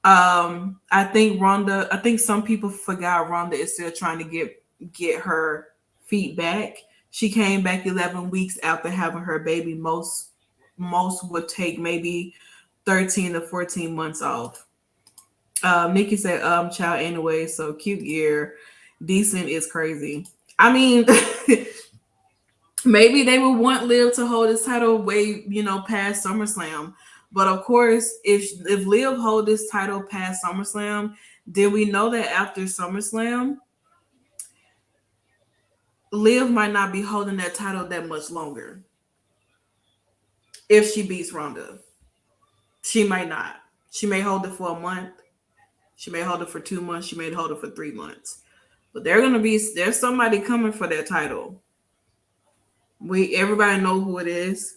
I think Ronda. I think some people forgot Ronda is still trying to get her feet back. She came back 11 weeks after having her baby. Most would take maybe 13 to 14 months off. Nikki said, child anyway, so cute year. Decent is crazy. I mean, maybe they would want Liv to hold this title way, past SummerSlam. But of course, if Liv hold this title past SummerSlam, then we know that after SummerSlam, Liv might not be holding that title that much longer. If she beats Ronda, she might not. She may hold it for a month. She may hold it for 2 months. She may hold it for 3 months. But there's somebody coming for that title. Everybody know who it is.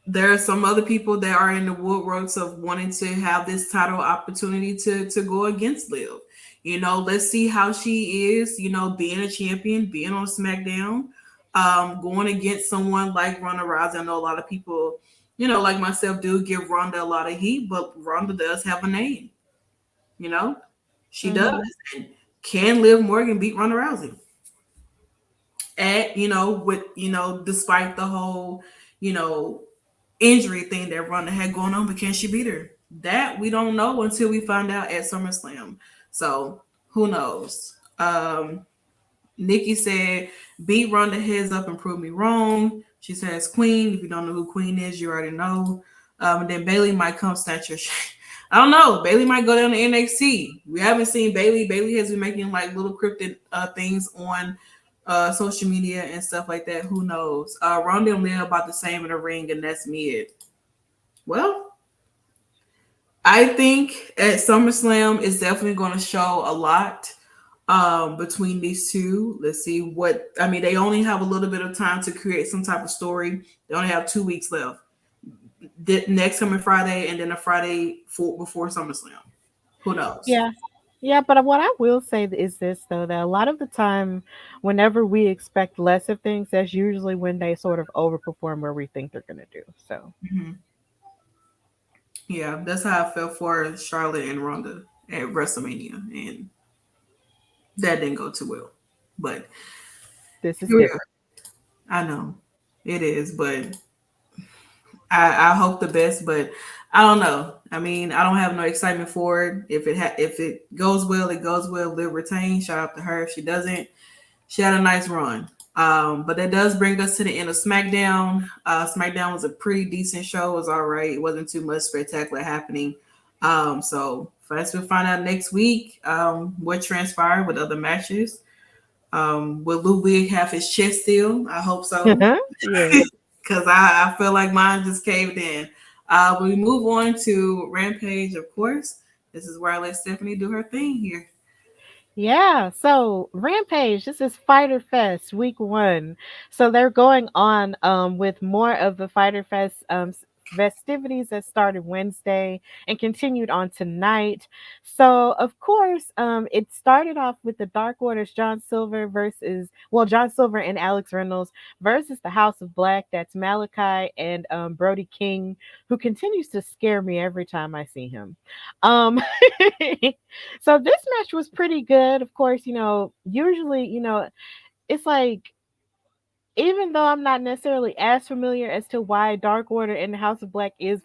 There are some other people that are in the woodworks of wanting to have this title opportunity to go against Liv. Let's see how she is, being a champion, being on SmackDown, going against someone like Ronda Rousey. I know a lot of people, like myself, do give Ronda a lot of heat, but Ronda does have a name. She does. And can Liv Morgan beat Ronda Rousey? Despite the whole, injury thing that Ronda had going on, but can she beat her? That we don't know until we find out at SummerSlam. So who knows? Nikki said, beat Ronda heads up and prove me wrong. She says Queen. If you don't know who Queen is, you already know. And then Bailey might come snatch your shit. I don't know. Bailey might go down to NXT. We haven't seen Bailey. Bailey has been making like little cryptic things on social media and stuff like that. Who knows? Ronda and Liv about the same in the ring, and that's mid. Well, I think at SummerSlam is definitely going to show a lot between these two. Let's see what I mean. They only have a little bit of time to create some type of story. They only have 2 weeks left. Next coming Friday, and then a Friday before SummerSlam. Who knows? Yeah, but what I will say is this, though, that a lot of the time, whenever we expect less of things, that's usually when they sort of overperform where we think they're going to do. So, yeah, that's how I felt for Charlotte and Ronda at WrestleMania, and that didn't go too well. But this is different. I know it is, but I hope the best, but I don't know. I mean, I don't have no excitement for it. If it goes well, it goes well. Liv retain. Shout out to her. If she doesn't, she had a nice run. But that does bring us to the end of SmackDown. SmackDown was a pretty decent show. It was all right. It wasn't too much spectacular happening. So first we'll find out next week what transpired with other matches. Will Ludwig have his chest still? I hope so. Yeah. Because I feel like mine just caved in. We move on to Rampage, of course. This is where I let Stephanie do her thing here. Yeah, so Rampage, this is Fighter Fest week 1. So they're going on with more of the Fighter Fest festivities that started Wednesday and continued on tonight. So of course, it started off with the Dark Order's John Silver and Alex Reynolds versus the House of Black. That's Malachi and Brody King, who continues to scare me every time I see him. So this match was pretty good. Of course, usually, it's like, even though I'm not necessarily as familiar as to why Dark Order and the House of Black is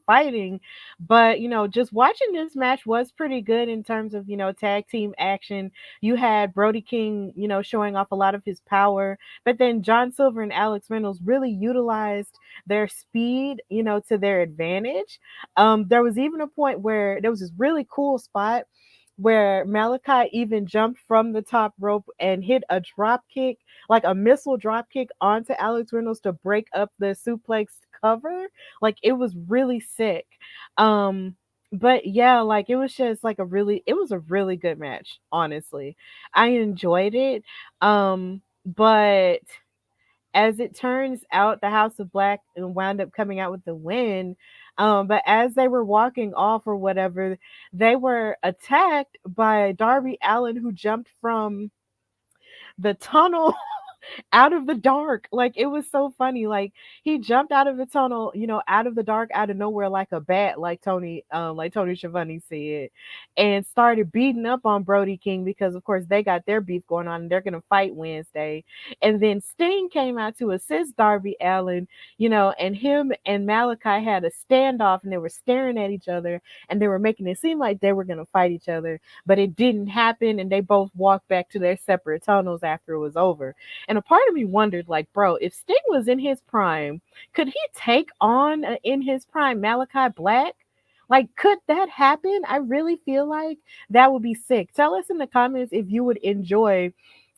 fighting. But, just watching this match was pretty good in terms of, tag team action. You had Brody King, showing off a lot of his power, but then John Silver and Alex Reynolds really utilized their speed, to their advantage. There was even a point where there was this really cool spot where Malachi even jumped from the top rope and hit a drop kick, like a missile drop kick onto Alex Reynolds to break up the suplex cover. Like, it was really sick. But yeah, like, it was just like it was a really good match, honestly. I enjoyed it. But as it turns out, the House of Black wound up coming out with the win. But as they were walking off or whatever, they were attacked by Darby Allin, who jumped from the tunnel out of the dark. Like, it was so funny. Like, he jumped out of the tunnel, out of the dark, out of nowhere, like a bat, like Tony Schiavone said, and started beating up on Brody King because, of course, they got their beef going on and they're gonna fight Wednesday. And then Sting came out to assist Darby Allin, and him and Malachi had a standoff and they were staring at each other and they were making it seem like they were gonna fight each other, but it didn't happen, and they both walked back to their separate tunnels after it was over. And a part of me wondered, like, bro, if Sting was in his prime, could he take on in his prime Malachi Black? Like, could that happen? I really feel like that would be sick. Tell us in the comments if you would enjoy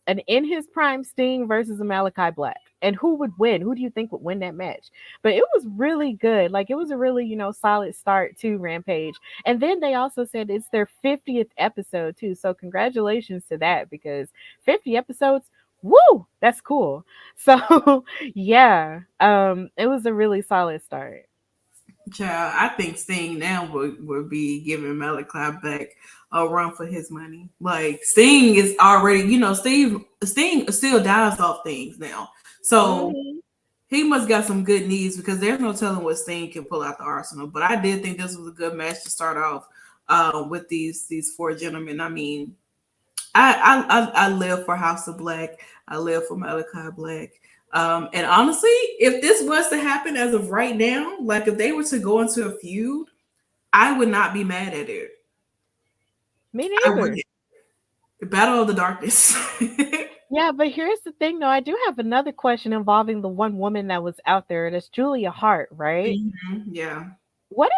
an in his prime Sting versus a Malachi Black, and who would win? Who do you think would win that match? But it was really good. Like, it was a really, solid start to Rampage. And then they also said it's their 50th episode too. So congratulations to that, because 50 episodes, woo, that's cool. So yeah, it was a really solid start. Child, I think Sting now would be giving Malachi back a run for his money. Like, Sting is already, Sting still dies off things now. So he must got some good knees, because there's no telling what Sting can pull out the arsenal. But I did think this was a good match to start off with these four gentlemen. I mean, I live for House of Black. I live for Malachi Black. And honestly, if this was to happen as of right now, like if they were to go into a feud, I would not be mad at it. Me neither. The Battle of the Darkness. Yeah, but here's the thing, though. I do have another question involving the one woman that was out there. That's Julia Hart, right? Mm-hmm. Yeah. What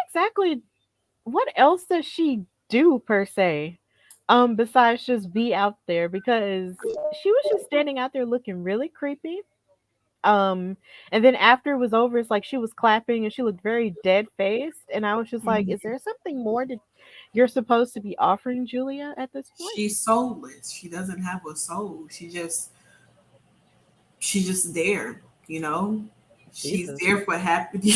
else does she do per se? Besides just be out there? Because she was just standing out there looking really creepy. And then after it was over, it's like she was clapping and she looked very dead faced, and I was just like, is there something more that you're supposed to be offering Julia at this point? She's soulless. She doesn't have a soul. She's just there, she's there for happy.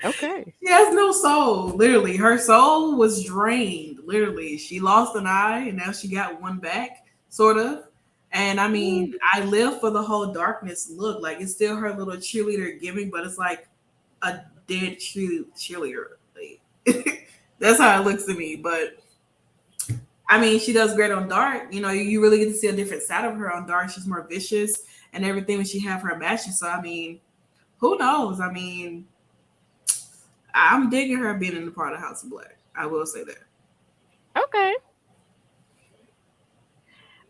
Okay. She has no soul. Literally, her soul was drained. Literally, she lost an eye and now she got one back, sort of. And I mean, I live for the whole darkness look. Like, it's still her little cheerleader gimmick, but it's like a dead cheerleader. Like, that's how it looks to me. But I mean, she does great on dark. You really get to see a different side of her on dark. She's more vicious and everything when she have her matches. So I mean, who knows? I mean, I'm digging her being in the part of House of Black. I will say that. Okay.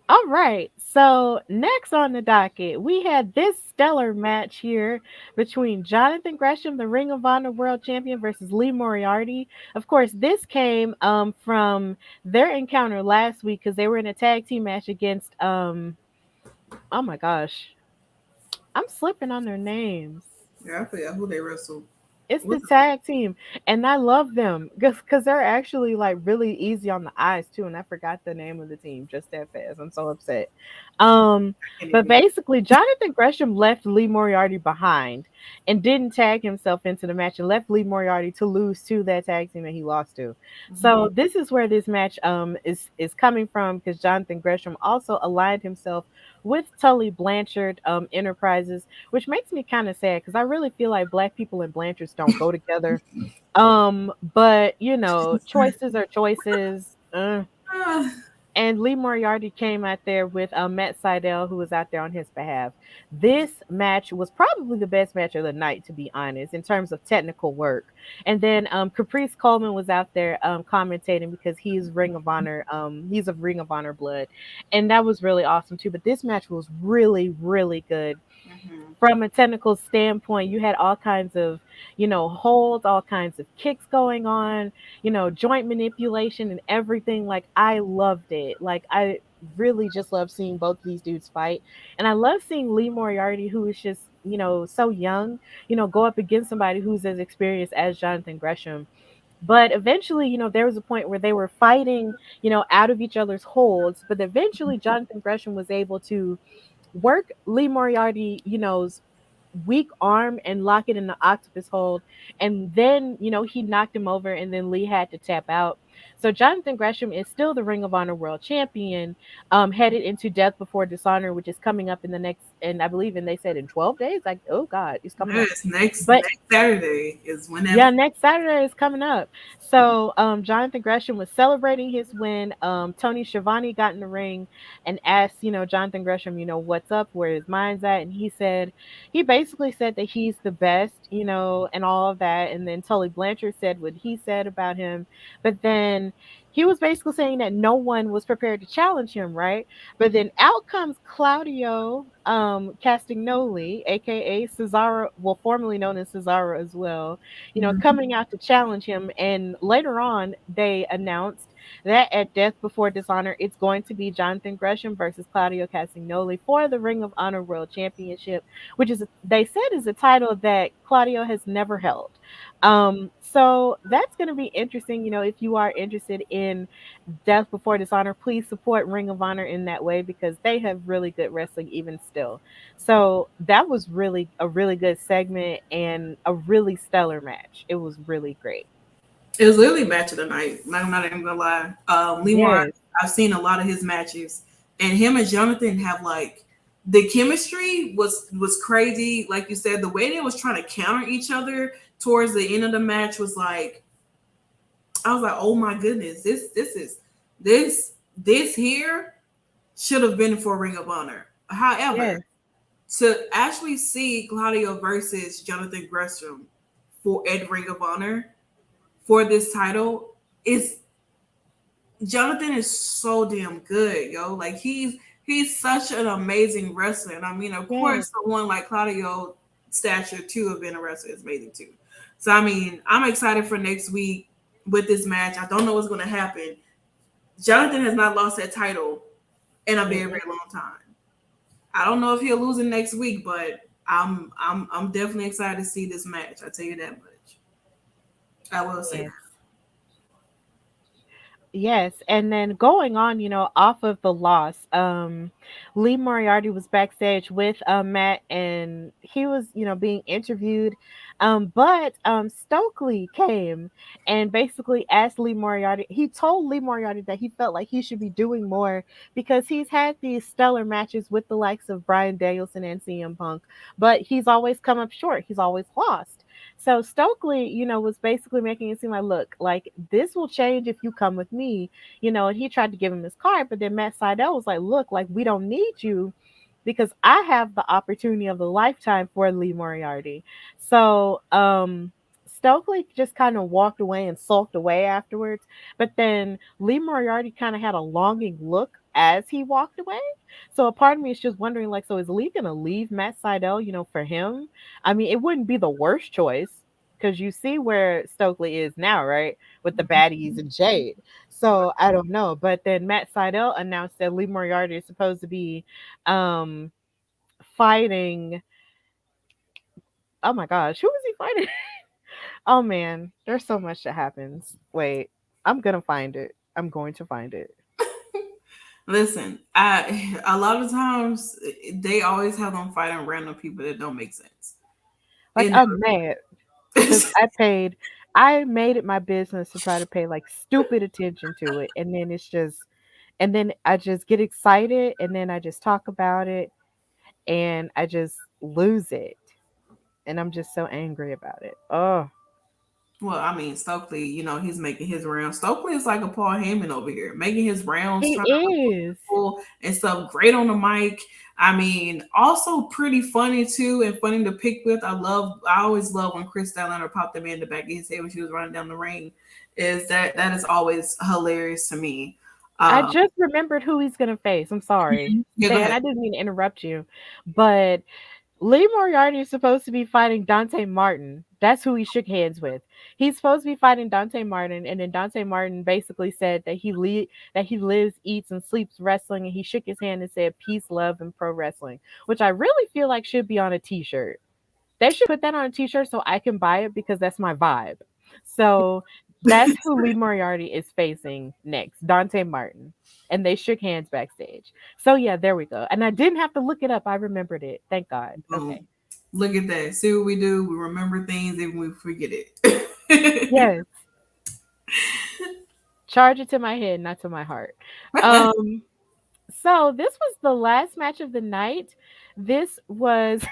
All right. So next on the docket, we had this stellar match here between Jonathan Gresham, the Ring of Honor World Champion, versus Lee Moriarty. Of course, this came from their encounter last week, because they were in a tag team match against oh my gosh, I'm slipping on their names. Yeah, I forgot who they wrestled. It's the tag team, and I love them because they're actually like really easy on the eyes too. And I forgot the name of the team just that fast. I'm so upset. But basically, Jonathan Gresham left Lee Moriarty behind and didn't tag himself into the match, and left Lee Moriarty to lose to that tag team that he lost to. Mm-hmm. So this is where this match is coming from, because Jonathan Gresham also aligned himself with Tully Blanchard Enterprises, which makes me kind of sad, because I really feel like Black people and Blanchards don't go together. But choices are choices. And Lee Moriarty came out there with Matt Sydal, who was out there on his behalf. This match was probably the best match of the night, to be honest, in terms of technical work. And then Caprice Coleman was out there commentating because he's Ring of Honor. He's of Ring of Honor blood, and that was really awesome too. But this match was really, really good. From a technical standpoint, you had all kinds of, holds, all kinds of kicks going on, joint manipulation and everything. Like, I loved it. Like, I really just love seeing both these dudes fight. And I love seeing Lee Moriarty, who is just, so young, go up against somebody who's as experienced as Jonathan Gresham. But eventually, there was a point where they were fighting, out of each other's holds. But eventually, Jonathan Gresham was able to work Lee Moriarty, weak arm and lock it in the octopus hold. And then, he knocked him over and then Lee had to tap out. So Jonathan Gresham is still the Ring of Honor World Champion, headed into Death Before Dishonor, which is coming up in the next, and I believe, and they said in 12 days. Like, oh God, it's coming up. Next Saturday is whenever. Yeah, next Saturday is coming up. So Jonathan Gresham was celebrating his win. Tony Schiavone got in the ring and asked, Jonathan Gresham, what's up, where his mind's at. And he basically said that he's the best, and all of that. And then Tully Blanchard said what he said about him. But then he was basically saying that no one was prepared to challenge him, right? But then out comes Claudio Castagnoli, aka Cesaro, well, formerly known as Cesaro as well, coming out to challenge him. And later on, they announced that at Death Before Dishonor, it's going to be Jonathan Gresham versus Claudio Castagnoli for the Ring of Honor World Championship, which is, they said, is a title that Claudio has never held. So that's going to be interesting. If you are interested in Death Before Dishonor, please support Ring of Honor in that way because they have really good wrestling even still. So that was really a really good segment and a really stellar match. It was really great. It was literally match of the night. I'm not even gonna lie. Lee Moriarty, I've seen a lot of his matches, and him and Jonathan have like the chemistry was crazy. Like you said, the way they was trying to counter each other towards the end of the match was like, I was like, oh my goodness, this here should have been for Ring of Honor. However, to actually see Claudio versus Jonathan Gresham at Ring of Honor for this title, Jonathan is so damn good, yo. Like he's such an amazing wrestler. And I mean, of course, someone like Claudio stature too of being a wrestler is amazing too. So I mean, I'm excited for next week with this match. I don't know what's going to happen. Jonathan has not lost that title in a very, very long time. I don't know if he'll lose it next week, but I'm definitely excited to see this match. I tell you that much. I will say that. Yes, and then going on, off of the loss, Lee Moriarty was backstage with Matt, and he was, being interviewed. But Stokely came and basically asked Lee Moriarty. He told Lee Moriarty that he felt like he should be doing more because he's had these stellar matches with the likes of Bryan Danielson and CM Punk, but he's always come up short. He's always lost. So Stokely, was basically making it seem like, look, like this will change if you come with me, and he tried to give him his card, but then Matt Sydal was like, look, like we don't need you because I have the opportunity of a lifetime for Lee Moriarty. So Stokely just kind of walked away and sulked away afterwards, but then Lee Moriarty kind of had a longing look as he walked away. So a part of me is just wondering, like, so is Lee gonna leave Matt Sydal, for him? I mean, it wouldn't be the worst choice because you see where Stokely is now, right? With the baddies and Jade. So I don't know. But then Matt Sydal announced that Lee Moriarty is supposed to be fighting. Oh my gosh, who is he fighting? Oh man, there's so much that happens. Wait, I'm gonna find it. I'm going to find it. Listen, a lot of times they always have them fighting random people that don't make sense. Like, I'm mad because I made it my business to try to pay like stupid attention to it, and then I just get excited, and then I just talk about it, and I just lose it, and I'm just so angry about it. Oh. Well, I mean, Stokely, he's making his rounds. Stokely is like a Paul Heyman over here, making his rounds, He trying to look is. cool and stuff. Great on the mic. I mean, also pretty funny too, and funny to pick with. I always love when Chris Statlander popped him in the back of his head when she was running down the ring. That is always hilarious to me. I just remembered who he's gonna face. I'm sorry, Yeah, go Dan. ahead. I didn't mean to interrupt you, but Lee Moriarty is supposed to be fighting Dante Martin. That's who he shook hands with. He's supposed to be fighting Dante Martin, and then Dante Martin basically said that he lives, eats, and sleeps wrestling, and he shook his hand and said peace, love, and pro wrestling, which I really feel like should be on a T-shirt. They should put that on a T-shirt so I can buy it because that's my vibe. So that's who Lee Moriarty is facing next, Dante Martin. And they shook hands backstage. So yeah, there we go. And I didn't have to look it up. I remembered it. Thank God. Okay. Look at that. See what we do? We remember things even we forget it. Yes. Charge it to my head, not to my heart. So this was the last match of the night. This was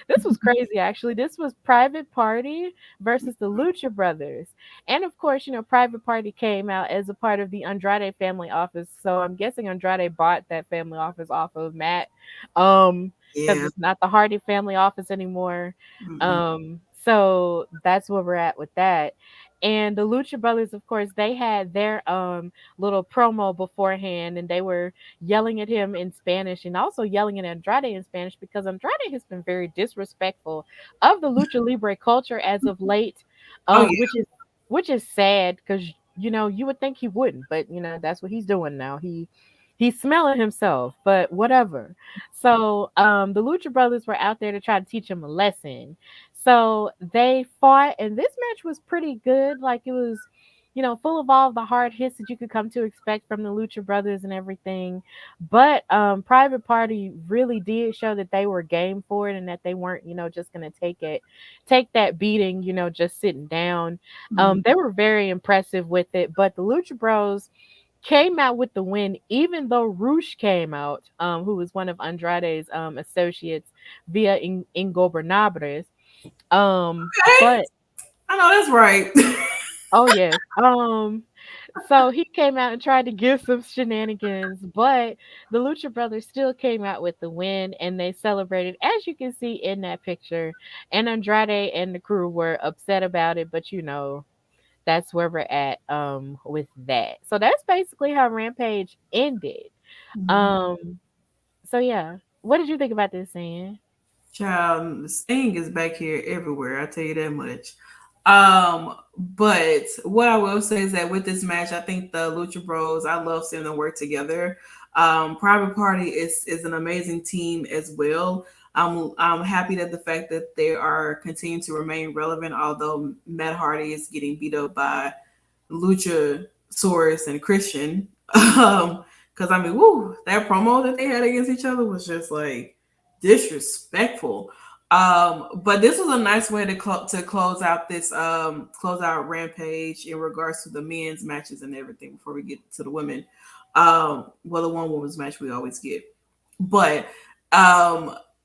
this was crazy actually. This was Private Party versus the Lucha Brothers. And of course, Private Party came out as a part of the Andrade family office. So I'm guessing Andrade bought that family office off of Matt. Because it's not the Hardy family office anymore. So that's where we're at with that. And the Lucha Brothers, of course, they had their little promo beforehand, and they were yelling at him in Spanish and also yelling at Andrade in Spanish because Andrade has been very disrespectful of the Lucha Libre culture as of late, which is sad because you would think he wouldn't, but that's what he's doing now. He's smelling himself, but whatever. So the Lucha Brothers were out there to try to teach him a lesson. So they fought, and this match was pretty good. Like it was, full of all the hard hits that you could come to expect from the Lucha Brothers and everything. But Private Party really did show that they were game for it and that they weren't, just gonna take that beating, just sitting down. They were very impressive with it. But the Lucha Bros came out with the win, even though Roosh came out, who was one of Andrade's associates via Ingobernabres. But I know that's right. Oh yes. So he came out and tried to give some shenanigans, but the Lucha Brothers still came out with the win, and they celebrated, as you can see in that picture. And Andrade and the crew were upset about it, but that's where we're at with that. So that's basically how Rampage ended. So yeah, what did you think about this, Sam? Child, Sting is back here everywhere. I tell you that much. But what I will say is that with this match, I think the Lucha Bros, I love seeing them work together. Private Party is an amazing team as well. I'm happy that the fact that they are continuing to remain relevant, although Matt Hardy is getting beat up by Luchasaurus and Christian. Because I mean, that promo that they had against each other was just like disrespectful. But this was a nice way to close out this close out Rampage in regards to the men's matches and everything before we get to the women. The one women's match we always get. But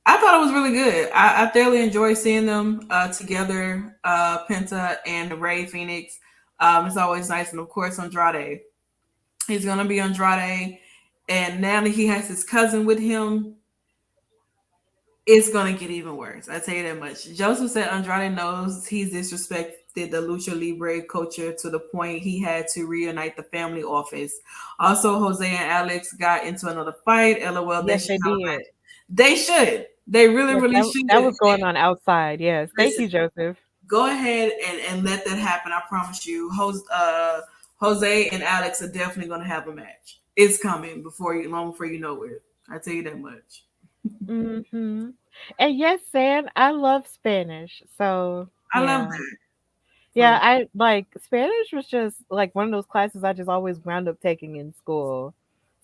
I thought it was really good. I thoroughly enjoyed seeing them together, Penta and Rey Fenix. It's always nice. And of course, Andrade. He's going to be Andrade. And now that he has his cousin with him, it's going to get even worse. I tell you that much. Joseph said Andrade knows he's disrespected the Lucha Libre culture to the point he had to reunite the family office. Also, Jose and Alex got into another fight. LOL. Yes, they did. They should. They really should. That was going on outside. Yes. Thank you, Joseph. Go ahead and let that happen. I promise you. Jose and Alex are definitely going to have a match. It's coming long before you know it. I tell you that much. Mm-hmm. And yes, Sam, I love Spanish. So I love that. Yeah, I like Spanish was just like one of those classes I just always wound up taking in school.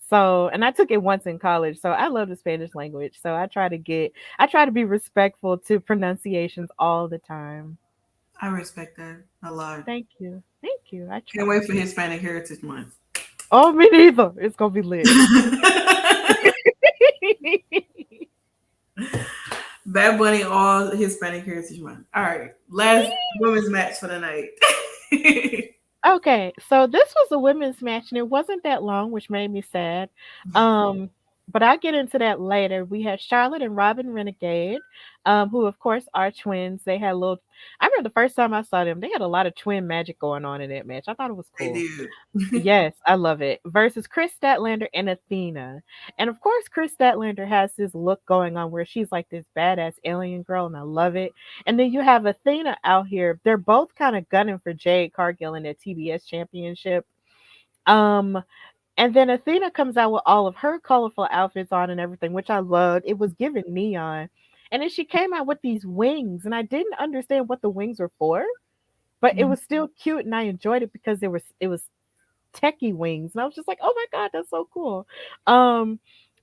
So, and I took it once in college. So I love the Spanish language. So I try to be respectful to pronunciations all the time. I respect that a lot. Thank you. I can't wait for Hispanic Heritage Month. Oh, me neither. It's gonna be lit. Bad Bunny, all Hispanic heritage month. All right, last women's match for the night. Okay, so this was a women's match and it wasn't that long, which made me sad. Um, but I'll get into that later. We had Charlotte and Robin Renegade, who of course are twins. They had a little I remember the first time I saw them, they had a lot of twin magic going on in that match. I thought it was They cool. did. Yes, I love it. Versus Chris Statlander and Athena. And of course, Chris Statlander has this look going on where she's like this badass alien girl, and I love it. And then you have Athena out here. They're both kind of gunning for Jade Cargill in their TBS championship. Um, and then Athena comes out with all of her colorful outfits on and everything, which I loved. It was giving neon. And then she came out with these wings, and I didn't understand what the wings were for, but it was still cute, and I enjoyed it because it was techie wings, and I was just like, oh my god, that's so cool.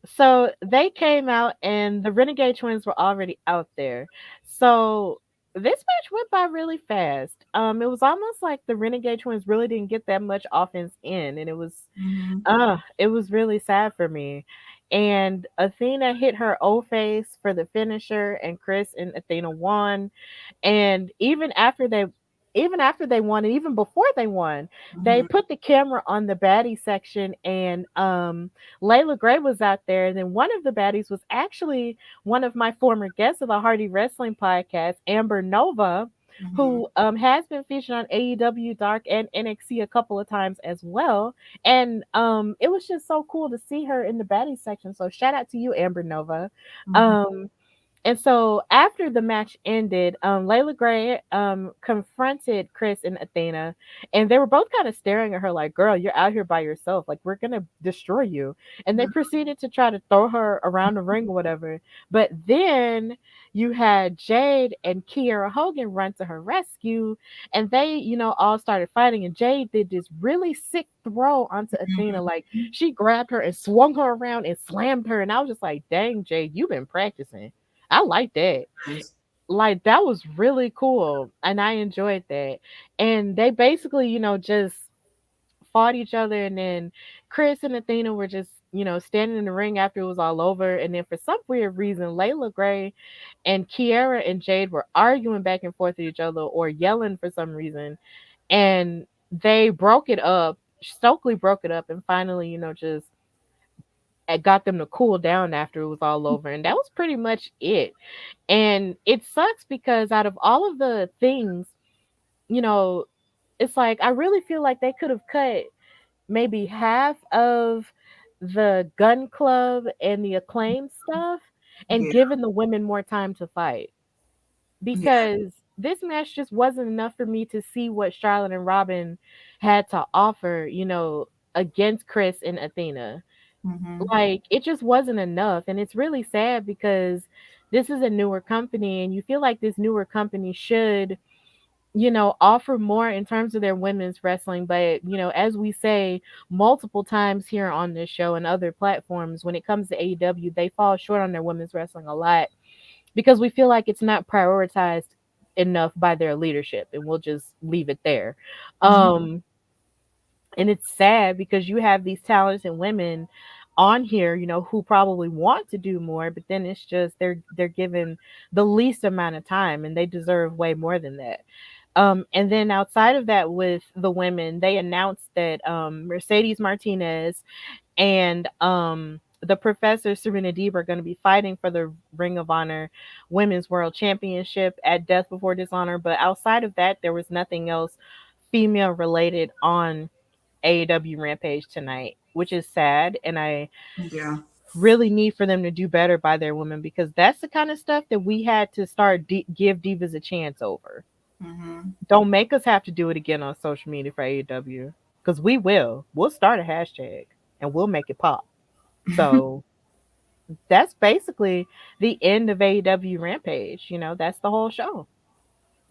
So they came out and the Renegade twins were already out there, so this match went by really fast. It was almost like the Renegade twins really didn't get that much offense in, and it was really sad for me. And Athena hit her O face for the finisher, and Chris and Athena won. And even after they won, and even before they won, they put the camera on the baddie section, and Layla Gray was out there. And then one of the baddies was actually one of my former guests of the Hardy Wrestling podcast, Amber Nova, who has been featured on AEW Dark and NXT a couple of times as well. And it was just so cool to see her in the baddie section. So shout out to you, Amber Nova. And so after the match ended, Layla Gray confronted Chris and Athena, and they were both kind of staring at her like, girl, you're out here by yourself. Like, we're going to destroy you. And they proceeded to try to throw her around the ring or whatever. But then you had Jade and Kiera Hogan run to her rescue, and they, all started fighting. And Jade did this really sick throw onto Athena. Like, she grabbed her and swung her around and slammed her. And I was just like, dang, Jade, you've been practicing. I like that. Like, that was really cool, and I enjoyed that. And they basically, just fought each other, and then Chris and Athena were just, standing in the ring after it was all over. And then for some weird reason, Layla Gray and Kiera and Jade were arguing back and forth with each other or yelling for some reason, and they broke it up. Stokely broke it up, and finally, just it got them to cool down after it was all over. And that was pretty much it. And it sucks because out of all of the things, it's like, I really feel like they could have cut maybe half of the Gun Club and the Acclaim stuff and given the women more time to fight. Because this match just wasn't enough for me to see what Charlotte and Robin had to offer, against Chris and Athena. Like, it just wasn't enough. And it's really sad because this is a newer company, and you feel like this newer company should, offer more in terms of their women's wrestling. But, as we say multiple times here on this show and other platforms, when it comes to AEW, they fall short on their women's wrestling a lot because we feel like it's not prioritized enough by their leadership, and we'll just leave it there. And it's sad because you have these talented women on here, who probably want to do more, but then it's just they're given the least amount of time, and they deserve way more than that. And then outside of that, with the women, they announced that Mercedes Martinez and the Professor Serena Deeb are going to be fighting for the Ring of Honor Women's World Championship at Death Before Dishonor. But outside of that, there was nothing else female related on AEW Rampage tonight, which is sad. And I really need for them to do better by their women, because that's the kind of stuff that we had to start give divas a chance over. Don't make us have to do it again on social media for AEW, because we'll start a hashtag and we'll make it pop. So that's basically the end of AEW Rampage. That's the whole show.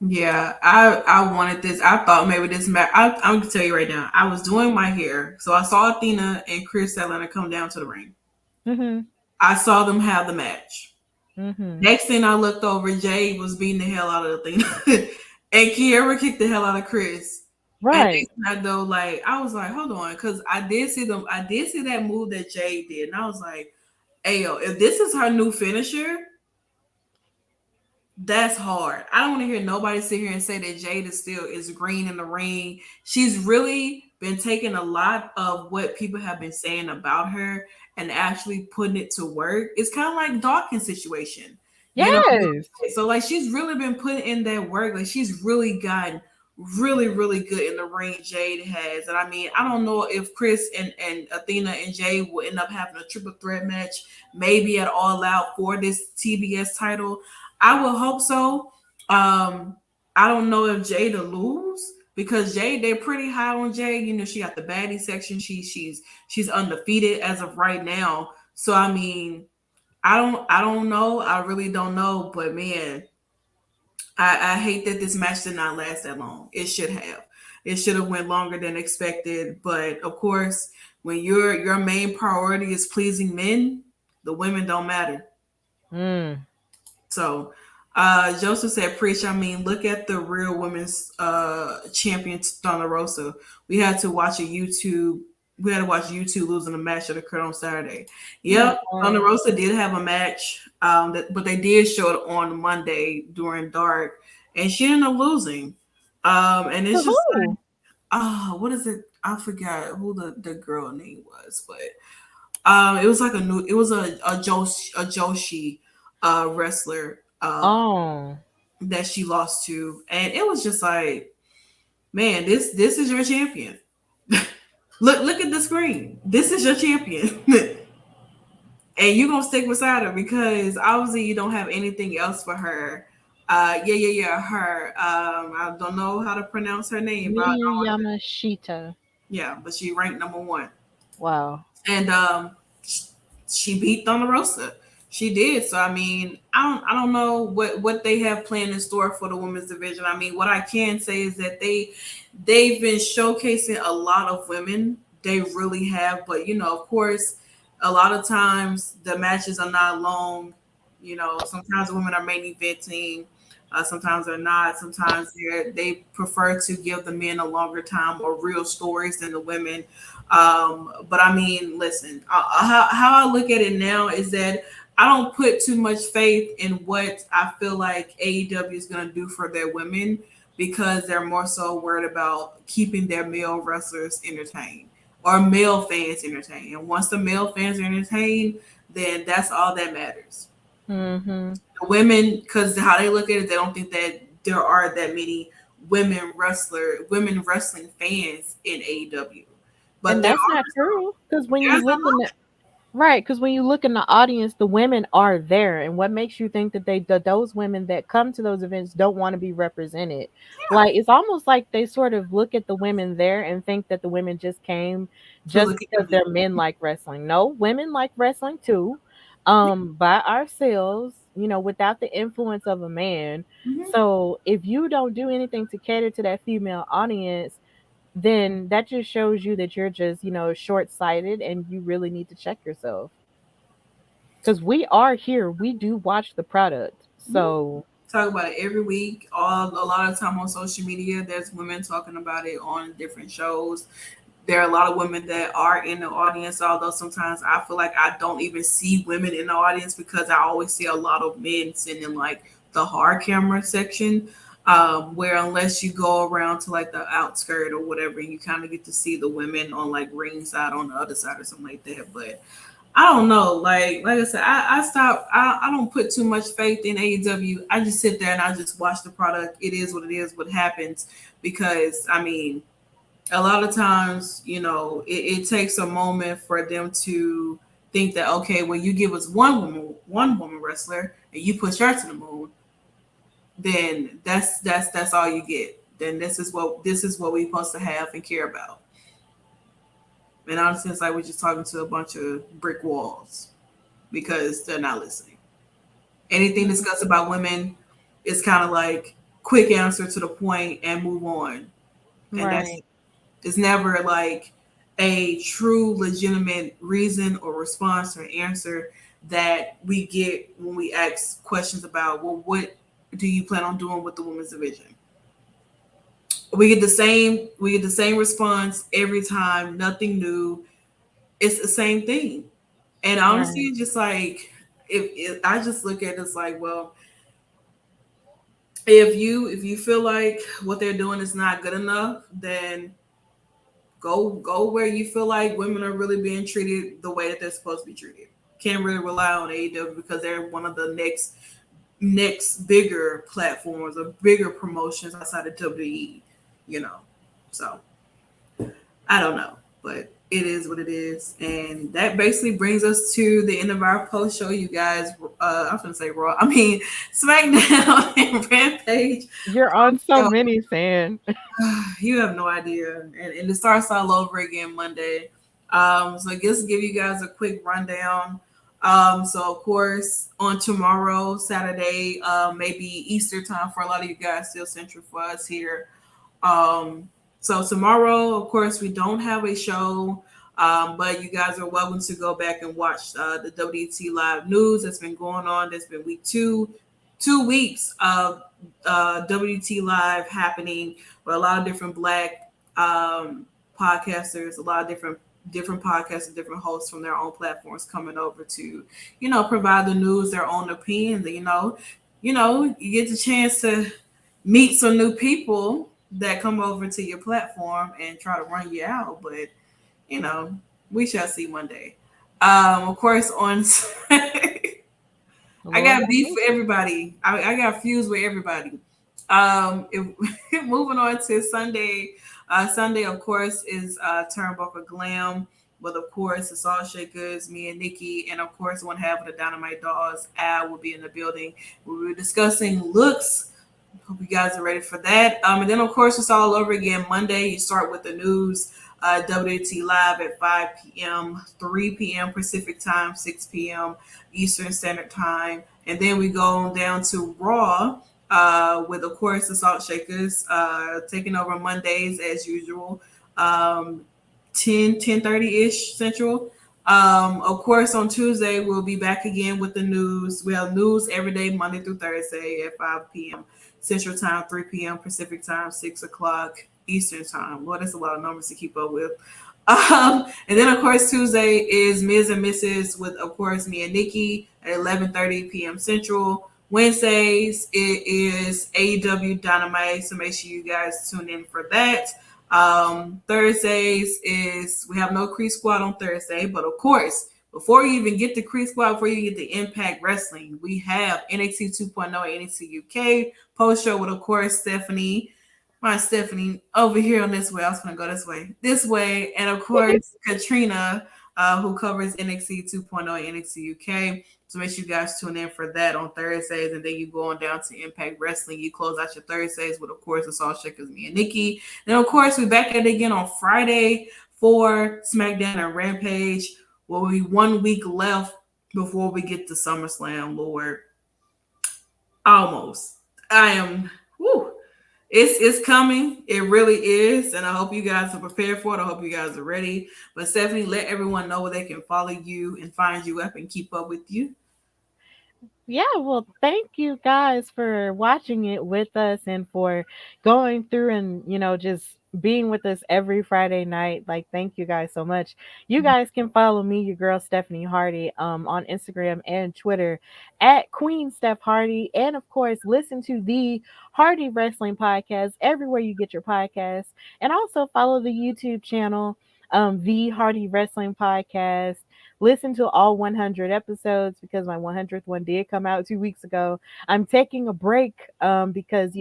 Yeah, I wanted this. I thought maybe this match. I'm gonna tell you right now. I was doing my hair, so I saw Athena and Chris Statlander come down to the ring. I saw them have the match. Next thing I looked over, Jade was beating the hell out of Athena, and Kiera kicked the hell out of Chris. Right. And though, like, I was like, hold on, because I did see that move that Jade did, and I was like, "Ayo, if this is her new finisher." That's hard. I don't want to hear nobody sit here and say that Jade is green in the ring. She's really been taking a lot of what people have been saying about her and actually putting it to work. It's kind of like Dawkins situation. You know, Yes. so like she's really been putting in that work. Like she's really gotten really good in the ring. Jade has, and I mean, I don't know if Chris and Athena and Jade will end up having a triple threat match, maybe at All Out for this TBS title. I will hope so. I don't know if Jade will lose because Jade, they're pretty high on Jade. You know, she got the baddie section. She's undefeated as of right now. So I mean, I don't know. I really don't know. But man, I hate that this match did not last that long. It should have. It should have went longer than expected. But of course, when your main priority is pleasing men, the women don't matter. Mm. So Joseph said, preach. I mean, look at the real women's champion Thunder Rosa. We had to watch YouTube losing a match that occurred on Saturday. Yep, Thunder Rosa did have a match, but they did show it on Monday during dark, and she ended up losing. And it's just like, what is it? I forgot who the girl name was, but it was like a Joshi wrestler that she lost to, and it was just like, man, this is your champion. look at the screen. This is your champion. And you're gonna stick beside her because obviously you don't have anything else for her. Her. I don't know how to pronounce her name. Yamashita. Yeah, but she ranked number 1. Wow. And she beat Thunder Rosa. She did. So I mean, I don't know what they have planned in store for the women's division. I mean, what I can say is that they've been showcasing a lot of women. They really have, but you know, of course, a lot of times the matches are not long. You know, sometimes women are main eventing, sometimes they're not. Sometimes they prefer to give the men a longer time or real stories than the women. But I mean, listen, how I look at it now is that I don't put too much faith in what I feel like AEW is going to do for their women because they're more so worried about keeping their male wrestlers entertained or male fans entertained. And once the male fans are entertained, then that's all that matters. Mm-hmm. The women, because how they look at it, they don't think that there are that many women wrestling fans in AEW. But and that's not true because when you look in the right, because when you look in the audience, the women are there, and what makes you think that those women that come to those events don't want to be represented? Yeah. Like it's almost like they sort of look at the women there and think that the women just came just because they're men like wrestling. No, women like wrestling too, by ourselves, you know, without the influence of a man. Mm-hmm. So if you don't do anything to cater to that female audience, then that just shows you that you're just, you know, short-sighted and you really need to check yourself. Because we are here. We do watch the product. So talk about it every week. A lot of time on social media, there's women talking about it on different shows. There are a lot of women that are in the audience, although sometimes I feel like I don't even see women in the audience because I always see a lot of men sitting in like the hard camera section. Where unless you go around to like the outskirt or whatever, you kind of get to see the women on like ringside on the other side or something like that. But I don't know. Like I said, I don't put too much faith in AEW. I just sit there and I just watch the product. It is what it is, what happens. Because I mean, a lot of times, you know, it takes a moment for them to think that, okay, well, you give us one woman wrestler and you push her to the moon. Then that's all you get. Then this is what we're supposed to have and care about. And honestly, it's like we're just talking to a bunch of brick walls because they're not listening. Anything discussed about women is kind of like quick answer to the point and move on. And right. It's never like a true legitimate reason or response or answer that we get when we ask questions about, well, what do you plan on doing with the women's division? We get the same response every time, nothing new. It's the same thing. And honestly, just like if I just look at it as like, well, if you feel like what they're doing is not good enough, then go where you feel like women are really being treated the way that they're supposed to be treated. Can't really rely on AEW because they're one of the next bigger platforms or bigger promotions outside of WWE, you know. So I don't know, but it is what it is. And that basically brings us to the end of our post show, you guys. I was gonna say Raw. I mean SmackDown and Rampage. You're on so many, San. You have no idea. And it starts all over again Monday. So just give you guys a quick rundown. So of course on tomorrow, Saturday, maybe Easter time for a lot of you guys, still Central for us here. So tomorrow, of course, we don't have a show, but you guys are welcome to go back and watch the WT Live news that's been going on. There's been week 2 weeks of WT Live happening with a lot of different Black podcasters, a lot of different podcasts and different hosts from their own platforms coming over to, provide the news, their own opinions. You get the chance to meet some new people that come over to your platform and try to run you out. But, we shall see one day. Of course, on I got beef for everybody. I got feuds with everybody. Moving on to Sunday. Sunday, of course, is Turnbuckle Glam. But of course, it's all Shakers, me and Nikki, and of course, one half of the Dynamite Dolls, Al, will be in the building. We'll be discussing looks. Hope you guys are ready for that. And then, of course, it's all over again Monday. You start with the news. WT Live at 5 p.m., 3 p.m. Pacific time, 6 p.m. Eastern Standard Time. And then we go down to Raw with, of course, the Salt Shakers taking over Mondays as usual, 10:30-ish Central. Of course, on Tuesday, we'll be back again with the news. We have news every day, Monday through Thursday at 5 p.m. Central Time, 3 p.m. Pacific Time, 6 o'clock Eastern Time. Well, that's a lot of numbers to keep up with. And then, of course, Tuesday is Ms. and Mrs. with, of course, me and Nikki at 11:30 p.m. Central. Wednesdays, it is AEW Dynamite, so make sure you guys tune in for that. Thursdays is, we have no Creed Squad on Thursday, but of course, before you even get the Creed Squad, before you get the Impact Wrestling, we have NXT 2.0 and NXT UK post show with, of course, Stephanie over here on this way. I was going to go this way. And of course, Katrina, who covers NXT 2.0 and NXT UK. So make sure you guys tune in for that on Thursdays. And then you go on down to Impact Wrestling. You close out your Thursdays with, of course, it's all Shakers, me and Nikki. And of course, we're back at it again on Friday for SmackDown and Rampage. Will be 1 week left before we get to SummerSlam, Lord. Almost. It's coming. It really is. And I hope you guys are prepared for it. I hope you guys are ready. But Stephanie, let everyone know where they can follow you and find you up and keep up with you. Yeah, well, thank you guys for watching it with us and for going through and, just being with us every Friday night. Like, thank you guys so much. You guys can follow me, your girl Stephanie Hardy, on Instagram and Twitter at Queen Steph Hardy. And of course, listen to the Hardy Wrestling Podcast everywhere you get your podcasts. And also follow the YouTube channel, the Hardy Wrestling Podcast. Listen to all 100 episodes because my 100th one did come out 2 weeks ago. I'm taking a break because,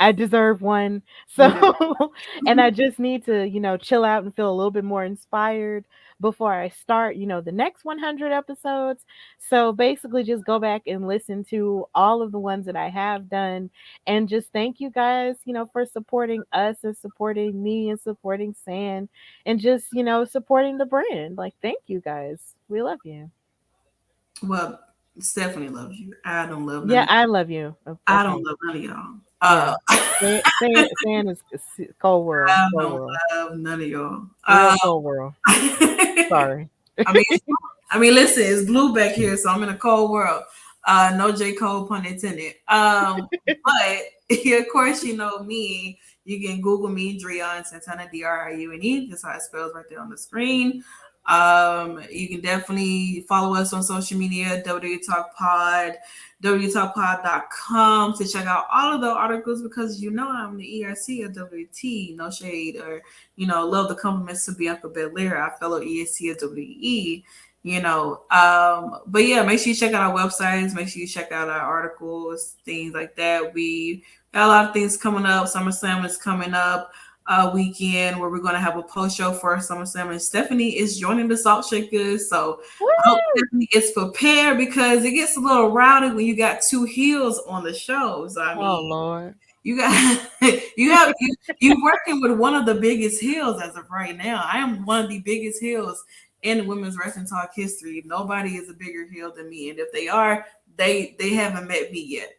I deserve one. So, and I just need to, chill out and feel a little bit more inspired before I start, the next 100 episodes. So basically just go back and listen to all of the ones that I have done and just thank you guys, for supporting us and supporting me and supporting San and just, supporting the brand. Like, thank you guys. We love you. Well, Stephanie loves you. I don't love none. Yeah, I love you. Okay. I don't love none of y'all. San is cold world. I don't love none of y'all. Cold world. Sorry. I mean, listen, it's blue back here, so I'm in a cold world. No J. Cole, pun intended. But of course, you know me. You can Google me, Driune, Santana, Driune. That's how it spells right there on the screen. You can definitely follow us on social media, WWE Talk Pod, WWTalkPod.com to check out all of the articles, because I'm the ERC of WT, no shade, or love the compliments to Bianca Belair, our fellow ERC of WWE. But yeah, make sure you check out our websites, make sure you check out our articles, things like that. We got a lot of things coming up. SummerSlam is coming up weekend, where we're going to have a post show for SummerSlam, and Stephanie is joining the Salt Shakers. So I hope Stephanie is prepared, because it gets a little rowdy when you got two heels on the shows. I mean, oh Lord, you're working with one of the biggest heels as of right now. I am one of the biggest heels in women's wrestling talk history. Nobody is a bigger heel than me, and if they are, they haven't met me yet.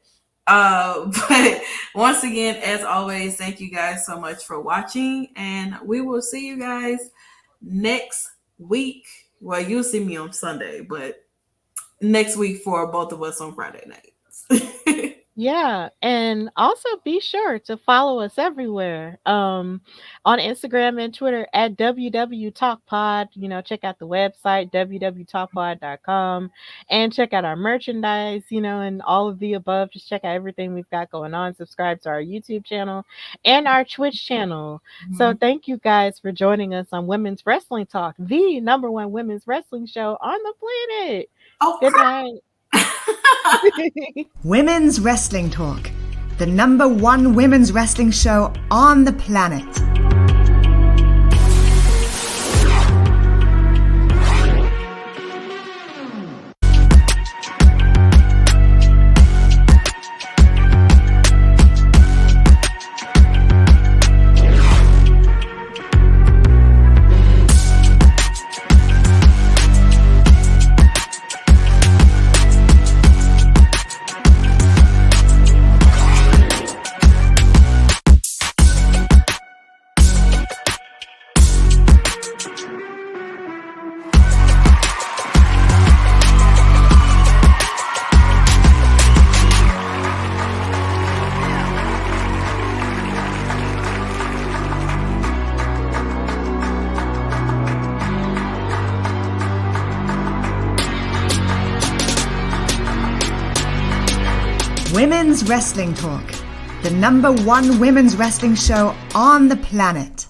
But once again, as always, thank you guys so much for watching, and we will see you guys next week. Well, you'll see me on Sunday, but next week for both of us on Friday nights. Yeah, and also be sure to follow us everywhere. On Instagram and Twitter at WWTalkPod. Check out the website, www.talkpod.com, and check out our merchandise, and all of the above. Just check out everything we've got going on. Subscribe to our YouTube channel and our Twitch channel. Mm-hmm. So thank you guys for joining us on Women's Wrestling Talk, the #1 women's wrestling show on the planet. Oh, good night. Women's Wrestling Talk, the #1 women's wrestling show on the planet. Women's Wrestling Talk, the #1 women's wrestling show on the planet.